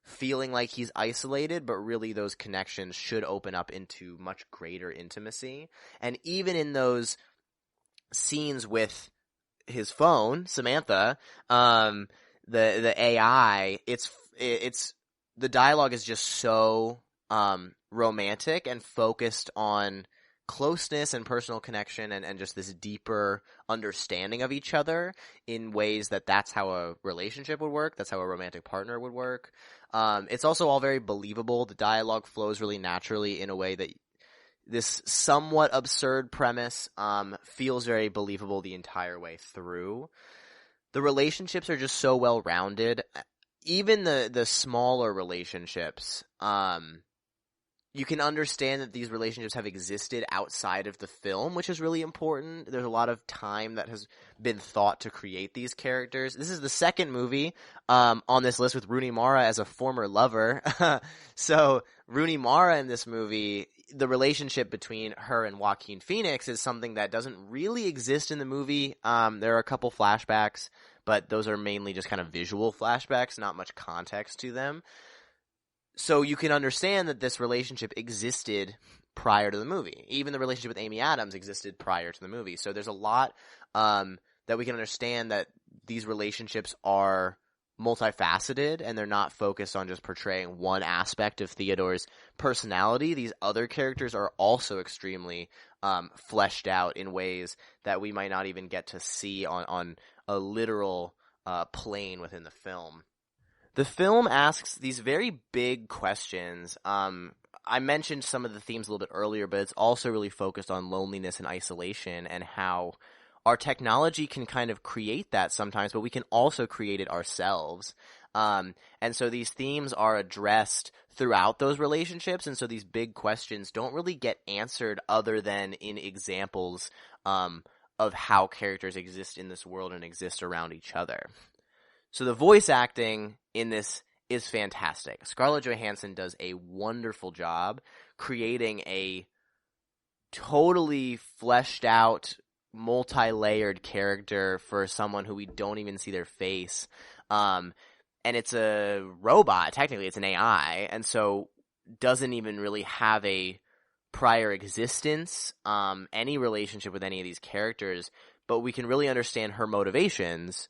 feeling like he's isolated, but really those connections should open up into much greater intimacy. And even in those scenes with his phone, Samantha, the AI, it's the dialogue is just so romantic and focused on closeness and personal connection and just this deeper understanding of each other in ways that's how a relationship would work. That's how a romantic partner would work. It's also all very believable. The dialogue flows really naturally in a way that this somewhat absurd premise feels very believable the entire way through. The relationships are just so well-rounded. even the smaller relationships, you can understand that these relationships have existed outside of the film, which is really important. There's a lot of time that has been thought to create these characters. This is the second movie on this list with Rooney Mara as a former lover. So Rooney Mara in this movie, the relationship between her and Joaquin Phoenix is something that doesn't really exist in the movie. There are a couple flashbacks, but those are mainly just kind of visual flashbacks, not much context to them. So you can understand that this relationship existed prior to the movie. Even the relationship with Amy Adams existed prior to the movie. So there's a lot that we can understand, that these relationships are multifaceted and they're not focused on just portraying one aspect of Theodore's personality. These other characters are also extremely fleshed out in ways that we might not even get to see on a literal plane within the film. The film asks these very big questions. I mentioned some of the themes a little bit earlier, but it's also really focused on loneliness and isolation and how our technology can kind of create that sometimes, but we can also create it ourselves. And so these themes are addressed throughout those relationships, and so these big questions don't really get answered other than in examples of how characters exist in this world and exist around each other. So the voice acting in this is fantastic. Scarlett Johansson does a wonderful job creating a totally fleshed out, multi-layered character for someone who we don't even see their face. And it's a robot, technically it's an AI, and so doesn't even really have a prior existence, any relationship with any of these characters, but we can really understand her motivations.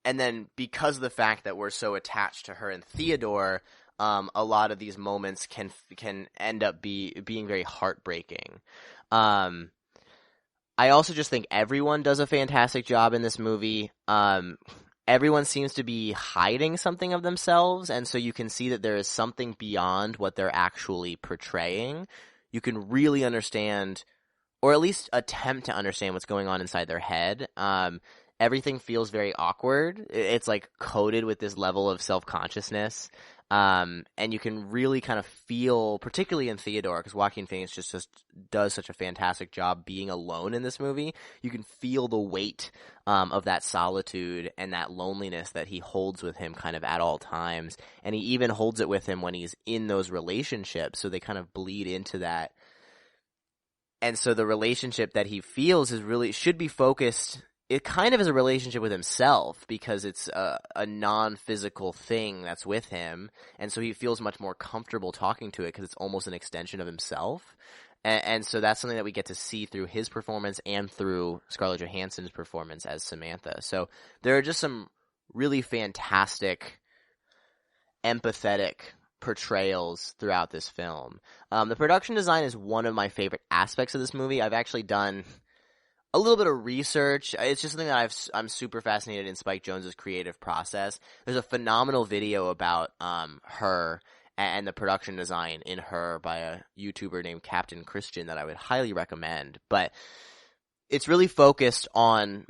And then because of the fact that we're so attached to her and Theodore, a lot of these moments can end up being very heartbreaking. I also just think everyone does a fantastic job in this movie. Everyone seems to be hiding something of themselves, and so you can see that there is something beyond what they're actually portraying. You can really understand, or at least attempt to understand, what's going on inside their head. Everything feels very awkward. It's like coated with this level of self-consciousness. And you can really kind of feel, particularly in Theodore, because Joaquin Phoenix just does such a fantastic job being alone in this movie. You can feel the weight of that solitude and that loneliness that he holds with him kind of at all times. And he even holds it with him when he's in those relationships, so they kind of bleed into that. And so the relationship that he feels should be focused. It kind of is a relationship with himself, because it's a non-physical thing that's with him, and so he feels much more comfortable talking to it because it's almost an extension of himself. And so that's something that we get to see through his performance and through Scarlett Johansson's performance as Samantha. So there are just some really fantastic, empathetic portrayals throughout this film. The production design is one of my favorite aspects of this movie. I've actually done a little bit of research. It's just something that I'm super fascinated in Spike Jonze's creative process. There's a phenomenal video about her and the production design in her by a YouTuber named Captain Christian that I would highly recommend. But it's really focused on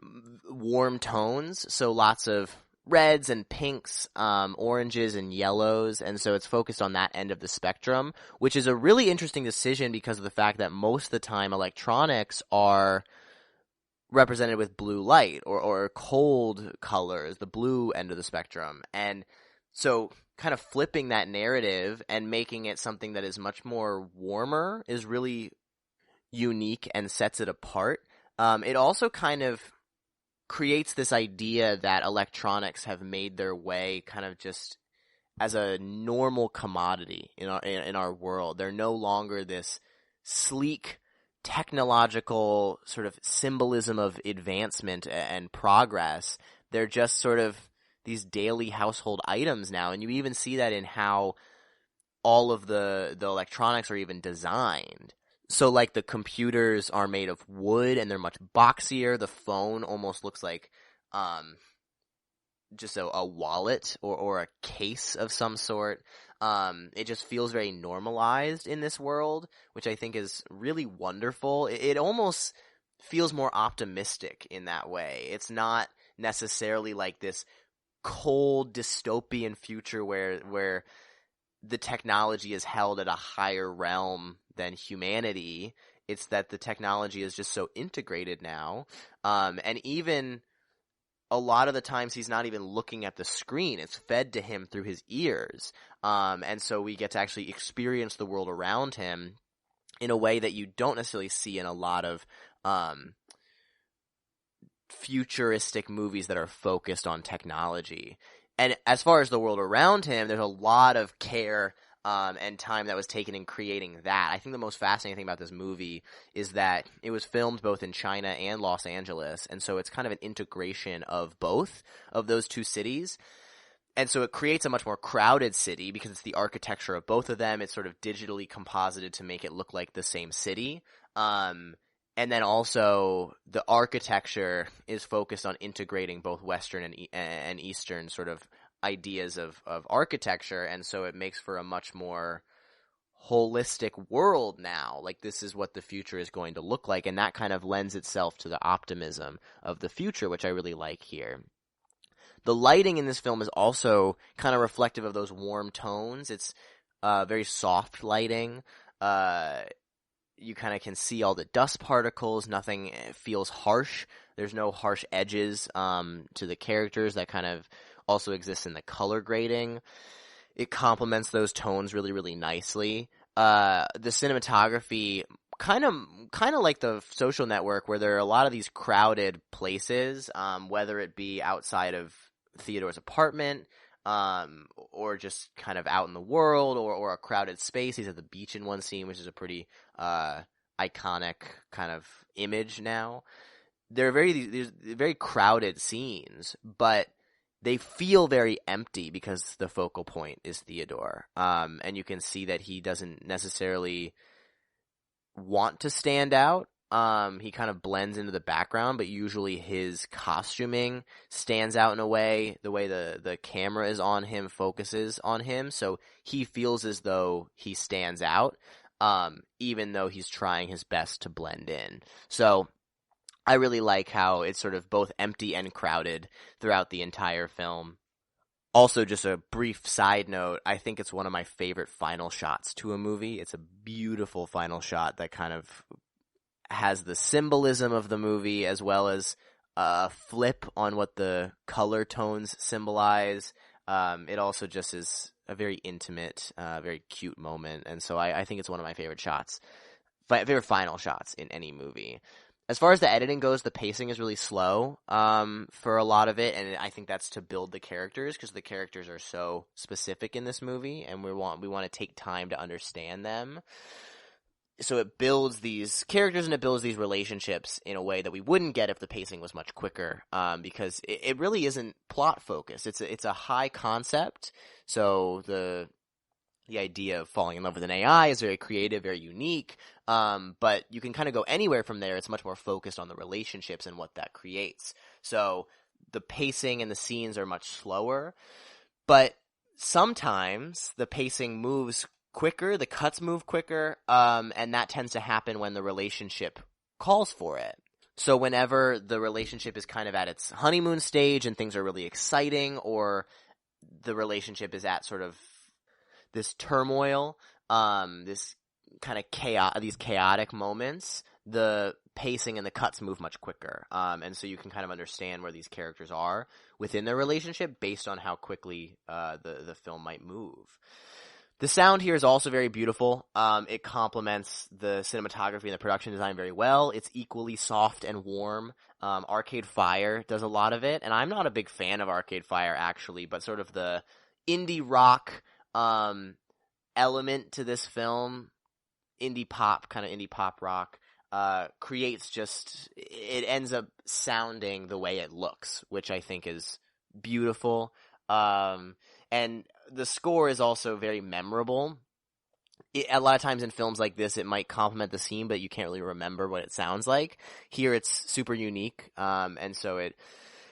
warm tones, so lots of reds and pinks, oranges and yellows, and so it's focused on that end of the spectrum, which is a really interesting decision because of the fact that most of the time electronics are represented with blue light or cold colors, the blue end of the spectrum. And so kind of flipping that narrative and making it something that is much more warmer is really unique and sets it apart. It also kind of creates this idea that electronics have made their way kind of just as a normal commodity in our world. They're no longer this sleek technological sort of symbolism of advancement and progress. They're just sort of these daily household items now, and you even see that in how all of the electronics are even designed. So like the computers are made of wood and they're much boxier. The phone almost looks like just a wallet or a case of some sort. It just feels very normalized in this world, which I think is really wonderful. It almost feels more optimistic in that way. It's not necessarily like this cold dystopian future where the technology is held at a higher realm than humanity. It's that the technology is just so integrated now. And even a lot of the times he's not even looking at the screen. It's fed to him through his ears. And so we get to actually experience the world around him in a way that you don't necessarily see in a lot of futuristic movies that are focused on technology. And as far as the world around him, there's a lot of care and time that was taken in creating that. I think the most fascinating thing about this movie is that it was filmed both in China and Los Angeles, and so it's kind of an integration of both of those two cities. And so it creates a much more crowded city because it's the architecture of both of them. It's sort of digitally composited to make it look like the same city. And then also the architecture is focused on integrating both Western and Eastern sort of ideas of architecture. And so it makes for a much more holistic world now. Like, this is what the future is going to look like. And that kind of lends itself to the optimism of the future, which I really like here. The lighting in this film is also kind of reflective of those warm tones. It's very soft lighting. You kind of can see all the dust particles. Nothing feels harsh. There's no harsh edges to the characters that kind of also exists in the color grading. It complements those tones really, really nicely. The cinematography, kind of like The Social Network, where there are a lot of these crowded places, whether it be outside of Theodore's apartment, or just kind of out in the world, or a crowded space. He's at the beach in one scene, which is a pretty iconic kind of image now. They're very crowded scenes, but they feel very empty because the focal point is Theodore. And you can see that he doesn't necessarily want to stand out. He kind of blends into the background, but usually his costuming stands out in a way, the way the camera is on him focuses on him, so he feels as though he stands out, even though he's trying his best to blend in. So I really like how it's sort of both empty and crowded throughout the entire film. Also, just a brief side note, I think it's one of my favorite final shots to a movie. It's a beautiful final shot that kind of has the symbolism of the movie as well as a flip on what the color tones symbolize. It also just is a very intimate, very cute moment, and so I think it's one of my favorite shots, favorite final shots in any movie. As far as the editing goes, the pacing is really slow for a lot of it, and I think that's to build the characters, because the characters are so specific in this movie, and we want to take time to understand them. So it builds these characters and it builds these relationships in a way that we wouldn't get if the pacing was much quicker, because it really isn't plot focused. It's a high concept, so the idea of falling in love with an AI is very creative, very unique, but you can kind of go anywhere from there. It's much more focused on the relationships and what that creates. So the pacing and the scenes are much slower, but sometimes the pacing moves quicker, the cuts move quicker, and that tends to happen when the relationship calls for it. So whenever the relationship is kind of at its honeymoon stage and things are really exciting, or the relationship is at sort of this turmoil, this kind of these chaotic moments, the pacing and the cuts move much quicker. And so you can kind of understand where these characters are within their relationship based on how quickly the film might move. The sound here is also very beautiful. It complements the cinematography and the production design very well. It's equally soft and warm. Arcade Fire does a lot of it, and I'm not a big fan of Arcade Fire actually, but sort of the indie rock element to this film, indie pop rock, creates it ends up sounding the way it looks, which I think is beautiful. And the score is also very memorable. A lot of times in films like this, it might complement the scene, but you can't really remember what it sounds like. Here it's super unique, and so it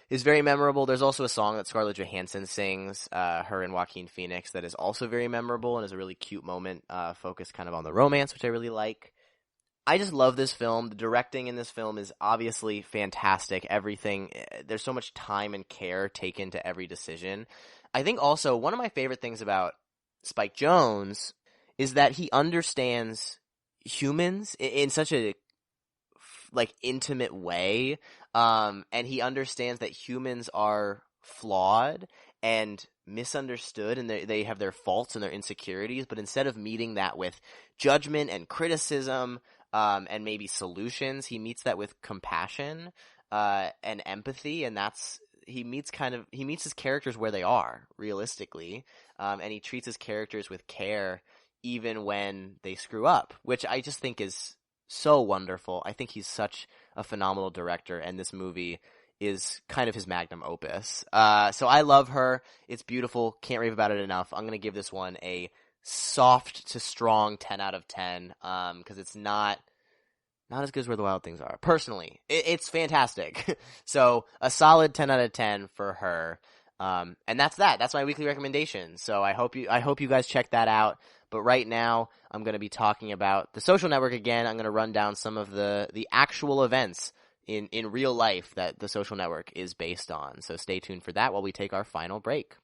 is very memorable. There's also a song that Scarlett Johansson sings, her and Joaquin Phoenix, that is also very memorable and is a really cute moment, focused kind of on the romance, which I really like. I just love this film. The directing in this film is obviously fantastic. Everything, there's so much time and care taken to every decision. I think also one of my favorite things about Spike Jonze is that he understands humans in such a intimate way, and he understands that humans are flawed and misunderstood, and they have their faults and their insecurities, but instead of meeting that with judgment and criticism, and maybe solutions, he meets that with compassion, and empathy, and he meets his characters where they are, realistically, and he treats his characters with care even when they screw up, which I just think is so wonderful. I think he's such a phenomenal director, and this movie is kind of his magnum opus. So I love her. It's beautiful. Can't rave about it enough. I'm going to give this one a soft to strong 10 out of 10, because it's not as good as Where the Wild Things Are. Personally, it's fantastic. So a solid 10 out of 10 for her. And that's that. That's my weekly recommendation. So I hope you guys check that out. But right now, I'm going to be talking about The Social Network again. I'm going to run down some of the actual events in real life that The Social Network is based on. So stay tuned for that while we take our final break.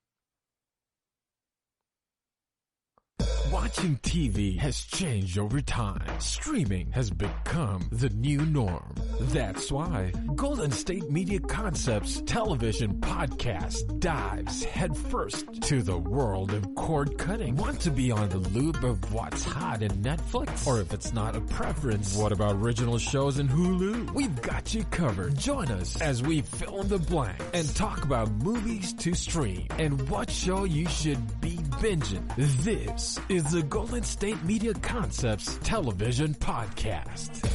Watching TV has changed over time. Streaming has become the new norm. That's why Golden State Media Concepts television podcast dives headfirst to the world of cord cutting. Want to be on the loop of what's hot in Netflix? Or if it's not a preference, what about original shows in Hulu? We've got you covered. Join us as we fill in the blank and talk about movies to stream and what show you should be binging. This is the Golden State Media Concepts television podcast.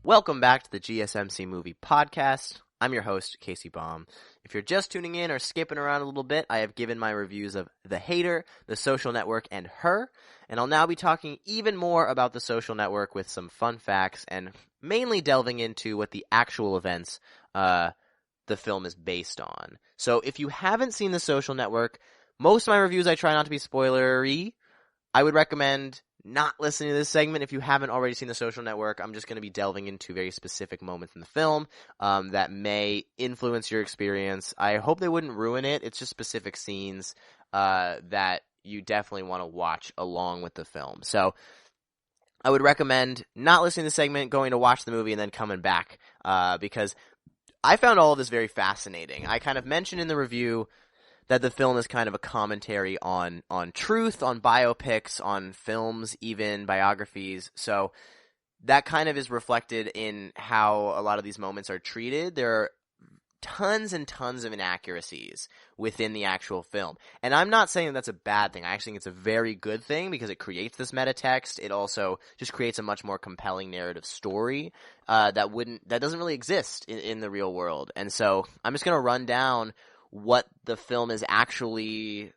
Welcome back to the GSMC Movie Podcast. I'm your host, Casey Baum. If you're just tuning in or skipping around a little bit, I have given my reviews of The Hater, The Social Network, and Her, and I'll now be talking even more about The Social Network with some fun facts and mainly delving into what the actual events the film is based on. So if you haven't seen The Social Network, most of my reviews I try not to be spoilery. I would recommend not listening to this segment if you haven't already seen The Social Network. I'm just going to be delving into very specific moments in the film that may influence your experience. I hope they wouldn't ruin it. It's just specific scenes that you definitely want to watch along with the film. So I would recommend not listening to the segment, going to watch the movie, and then coming back because I found all of this very fascinating. I kind of mentioned in the review that the film is kind of a commentary on truth, on biopics, on films, even biographies. So that kind of is reflected in how a lot of these moments are treated. There are tons and tons of inaccuracies within the actual film. And I'm not saying that's a bad thing. I actually think it's a very good thing because it creates this meta text. It also just creates a much more compelling narrative story that doesn't really exist in the real world. And so I'm just going to run down what the film is actually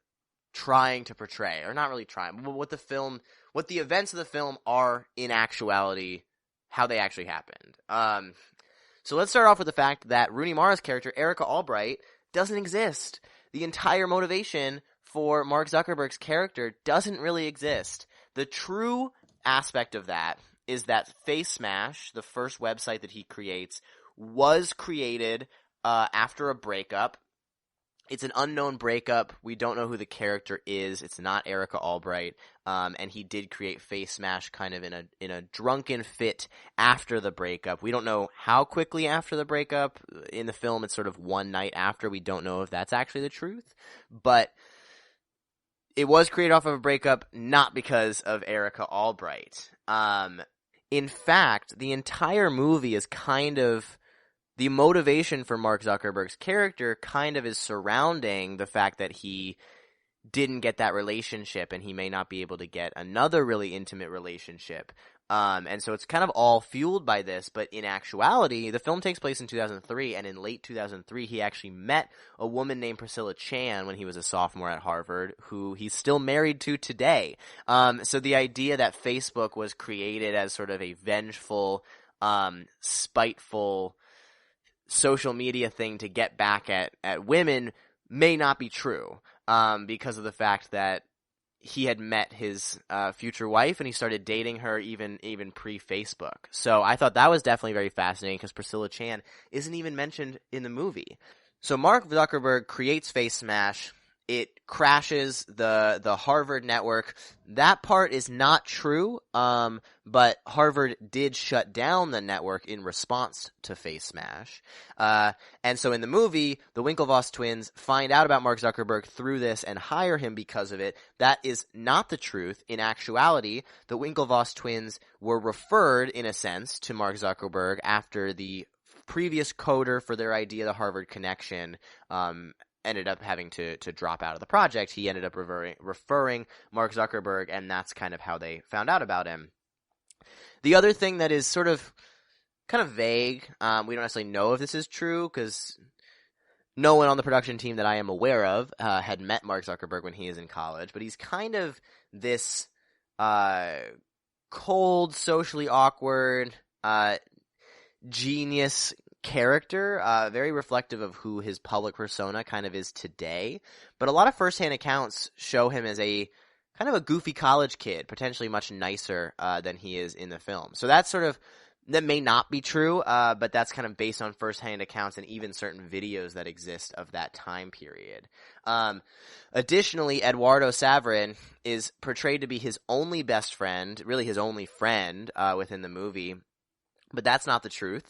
trying to portray, or not really trying, but what the events of the film are in actuality, how they actually happened. So let's start off with the fact that Rooney Mara's character, Erica Albright, doesn't exist. The entire motivation for Mark Zuckerberg's character doesn't really exist. The true aspect of that is that Face Smash, the first website that he creates, was created after a breakup. It's an unknown breakup. We don't know who the character is. It's not Erica Albright. And he did create Face Smash kind of in a drunken fit after the breakup. We don't know how quickly after the breakup. In the film, it's sort of one night after. We don't know if that's actually the truth. But it was created off of a breakup, not because of Erica Albright. In fact, the entire movie is kind of the motivation for Mark Zuckerberg's character kind of is surrounding the fact that he didn't get that relationship, and he may not be able to get another really intimate relationship. And so it's kind of all fueled by this, but in actuality, the film takes place in 2003, and in late 2003, he actually met a woman named Priscilla Chan when he was a sophomore at Harvard, who he's still married to today. So the idea that Facebook was created as sort of a vengeful, spiteful social media thing to get back at women may not be true, because of the fact that he had met his future wife, and he started dating her even pre-Facebook. So I thought that was definitely very fascinating, because Priscilla Chan isn't even mentioned in the movie. So Mark Zuckerberg creates Face Smash. It crashes the Harvard network. That part is not true, but Harvard did shut down the network in response to Face Smash. And so in the movie, the Winklevoss twins find out about Mark Zuckerberg through this and hire him because of it. That is not the truth. In actuality, the Winklevoss twins were referred, in a sense, to Mark Zuckerberg after the previous coder for their idea, the Harvard Connection, ended up having to drop out of the project. He ended up referring Mark Zuckerberg, and that's kind of how they found out about him. The other thing that is sort of kind of vague, we don't necessarily know if this is true, because no one on the production team that I am aware of had met Mark Zuckerberg when he is in college, but he's kind of this cold, socially awkward genius character, very reflective of who his public persona kind of is today. But a lot of firsthand accounts show him as a kind of a goofy college kid, potentially much nicer than he is in the film. So that's that may not be true, but that's kind of based on firsthand accounts and even certain videos that exist of that time period. Additionally, Eduardo Saverin is portrayed to be his only best friend, really his only friend within the movie. But that's not the truth.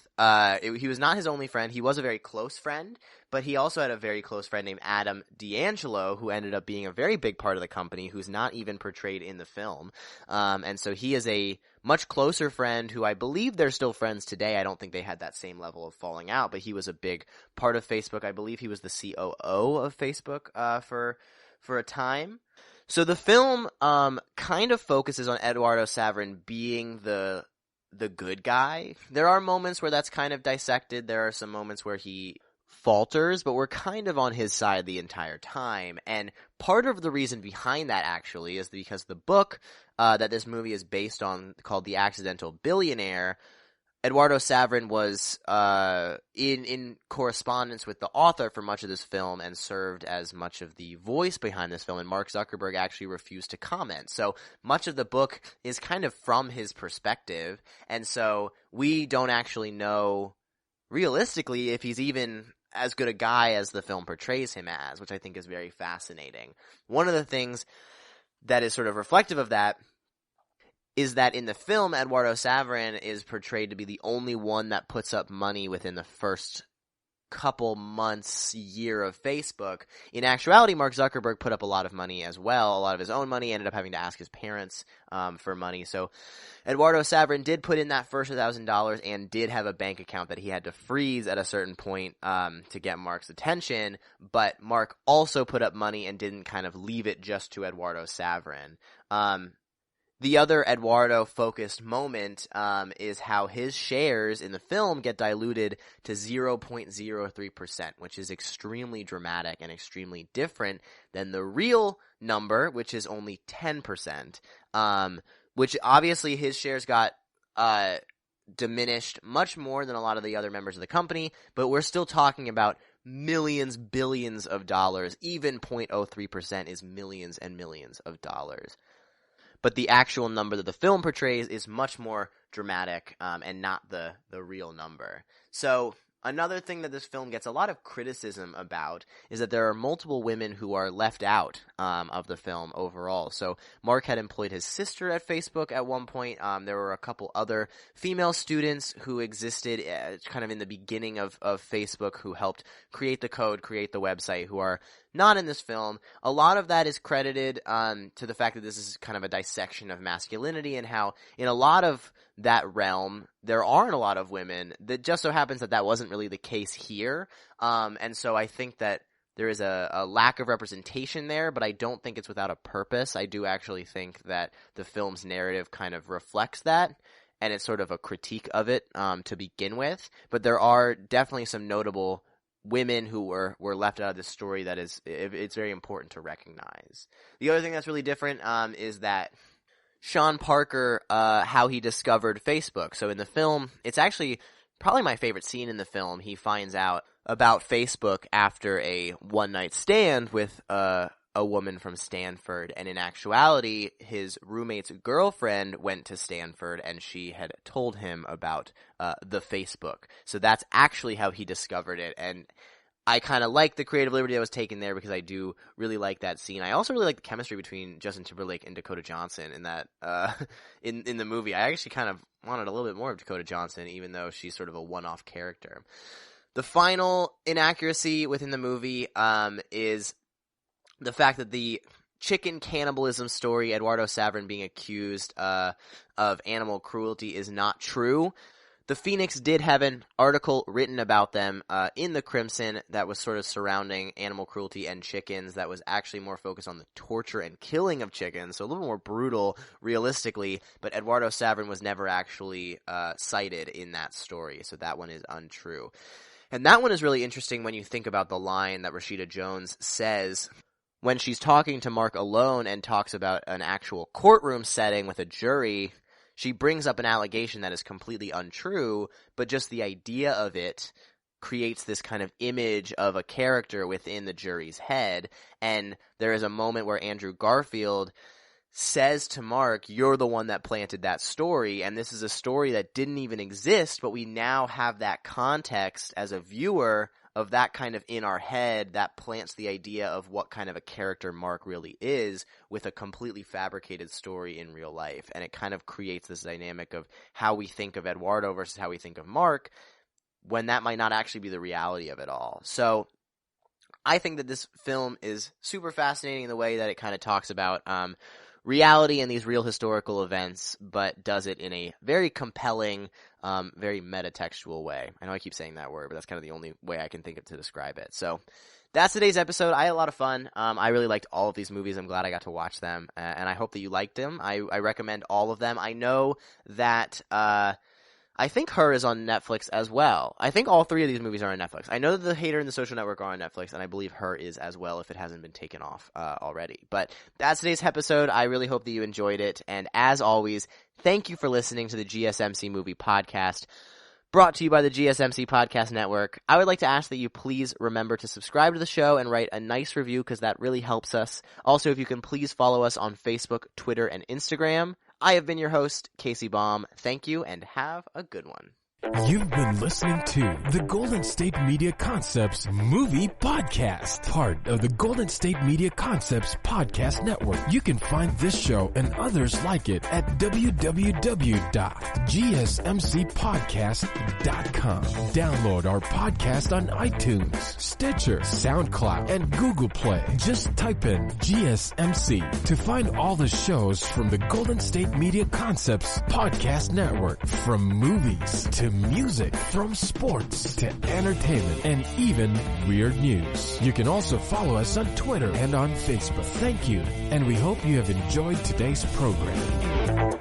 He was not his only friend. He was a very close friend, but he also had a very close friend named Adam D'Angelo, who ended up being a very big part of the company, who's not even portrayed in the film. And so he is a much closer friend who I believe they're still friends today. I don't think they had that same level of falling out, but he was a big part of Facebook. I believe he was the COO of Facebook for a time. So the film kind of focuses on Eduardo Saverin being the good guy. There are moments where that's kind of dissected. There are some moments where he falters, but we're kind of on his side the entire time. And part of the reason behind that actually is because the book that this movie is based on, called The Accidental Billionaire, Eduardo Saverin was in correspondence with the author for much of this film and served as much of the voice behind this film, and Mark Zuckerberg actually refused to comment. So much of the book is kind of from his perspective, and so we don't actually know realistically if he's even as good a guy as the film portrays him as, which I think is very fascinating. One of the things that is sort of reflective of that is that in the film, Eduardo Saverin is portrayed to be the only one that puts up money within the first couple months, year of Facebook. In actuality, Mark Zuckerberg put up a lot of money as well, a lot of his own money, ended up having to ask his parents for money. So Eduardo Saverin did put in that first $1,000 and did have a bank account that he had to freeze at a certain point to get Mark's attention, but Mark also put up money and didn't kind of leave it just to Eduardo Saverin. The other Eduardo-focused moment is how his shares in the film get diluted to 0.03%, which is extremely dramatic and extremely different than the real number, which is only 10%, which obviously his shares got diminished much more than a lot of the other members of the company, but we're still talking about millions, billions of dollars. Even 0.03% is millions and millions of dollars. But the actual number that the film portrays is much more dramatic and not the real number. So another thing that this film gets a lot of criticism about is that there are multiple women who are left out of the film overall. So Mark had employed his sister at Facebook at one point. There were a couple other female students who existed kind of in the beginning of Facebook who helped create the code, create the website, who are not in this film. A lot of that is credited to the fact that this is kind of a dissection of masculinity and how in a lot of that realm there aren't a lot of women. That just so happens that wasn't really the case here. And so I think that there is a lack of representation there, but I don't think it's without a purpose. I do actually think that the film's narrative kind of reflects that, and it's sort of a critique of it to begin with. But there are definitely some notable women who were left out of this story that it's very important to recognize. The other thing that's really different is that Sean Parker, how he discovered Facebook. So in the film, it's actually probably my favorite scene in the film. He finds out about Facebook after a one-night stand with a woman from Stanford, and in actuality, his roommate's girlfriend went to Stanford, and she had told him about the Facebook. So that's actually how he discovered it, and I kind of like the creative liberty that was taken there because I do really like that scene. I also really like the chemistry between Justin Timberlake and Dakota Johnson in that in the movie. I actually kind of wanted a little bit more of Dakota Johnson, even though she's sort of a one-off character. The final inaccuracy within the movie is the fact that the chicken cannibalism story, Eduardo Saverin being accused of animal cruelty, is not true. The Phoenix did have an article written about them in the Crimson that was sort of surrounding animal cruelty and chickens that was actually more focused on the torture and killing of chickens, so a little more brutal realistically, but Eduardo Saverin was never actually cited in that story, so that one is untrue. And that one is really interesting when you think about the line that Rashida Jones says when she's talking to Mark alone and talks about an actual courtroom setting with a jury. She brings up an allegation that is completely untrue, but just the idea of it creates this kind of image of a character within the jury's head. And there is a moment where Andrew Garfield says to Mark, "You're the one that planted that story," and this is a story that didn't even exist, but we now have that context as a viewer of that kind of in our head that plants the idea of what kind of a character Mark really is with a completely fabricated story in real life. And it kind of creates this dynamic of how we think of Eduardo versus how we think of Mark, when that might not actually be the reality of it all. So I think that this film is super fascinating in the way that it kind of talks about reality and these real historical events, but does it in a very compelling, very metatextual way. I know I keep saying that word, but that's kind of the only way I can think of to describe it. So that's today's episode. I had a lot of fun. I really liked all of these movies. I'm glad I got to watch them, and I hope that you liked them. I recommend all of them. I know that I think Her is on Netflix as well. I think all three of these movies are on Netflix. I know that The Hater and The Social Network are on Netflix, and I believe Her is as well if it hasn't been taken off already. But that's today's episode. I really hope that you enjoyed it. And as always, thank you for listening to the GSMC Movie Podcast, brought to you by the GSMC Podcast Network. I would like to ask that you please remember to subscribe to the show and write a nice review because that really helps us. Also, if you can please follow us on Facebook, Twitter, and Instagram. I have been your host, Casey Baum. Thank you, and have a good one. You've been listening to the Golden State Media Concepts Movie Podcast, part of the Golden State Media Concepts Podcast Network. You can find this show and others like it at www.gsmcpodcast.com. Download our podcast on iTunes, Stitcher, SoundCloud, and Google Play. Just type in GSMC to find all the shows from the Golden State Media Concepts Podcast Network, from movies to music, from sports to entertainment, and even weird news. You can also follow us on Twitter and on Facebook. Thank you, and we hope you have enjoyed today's program.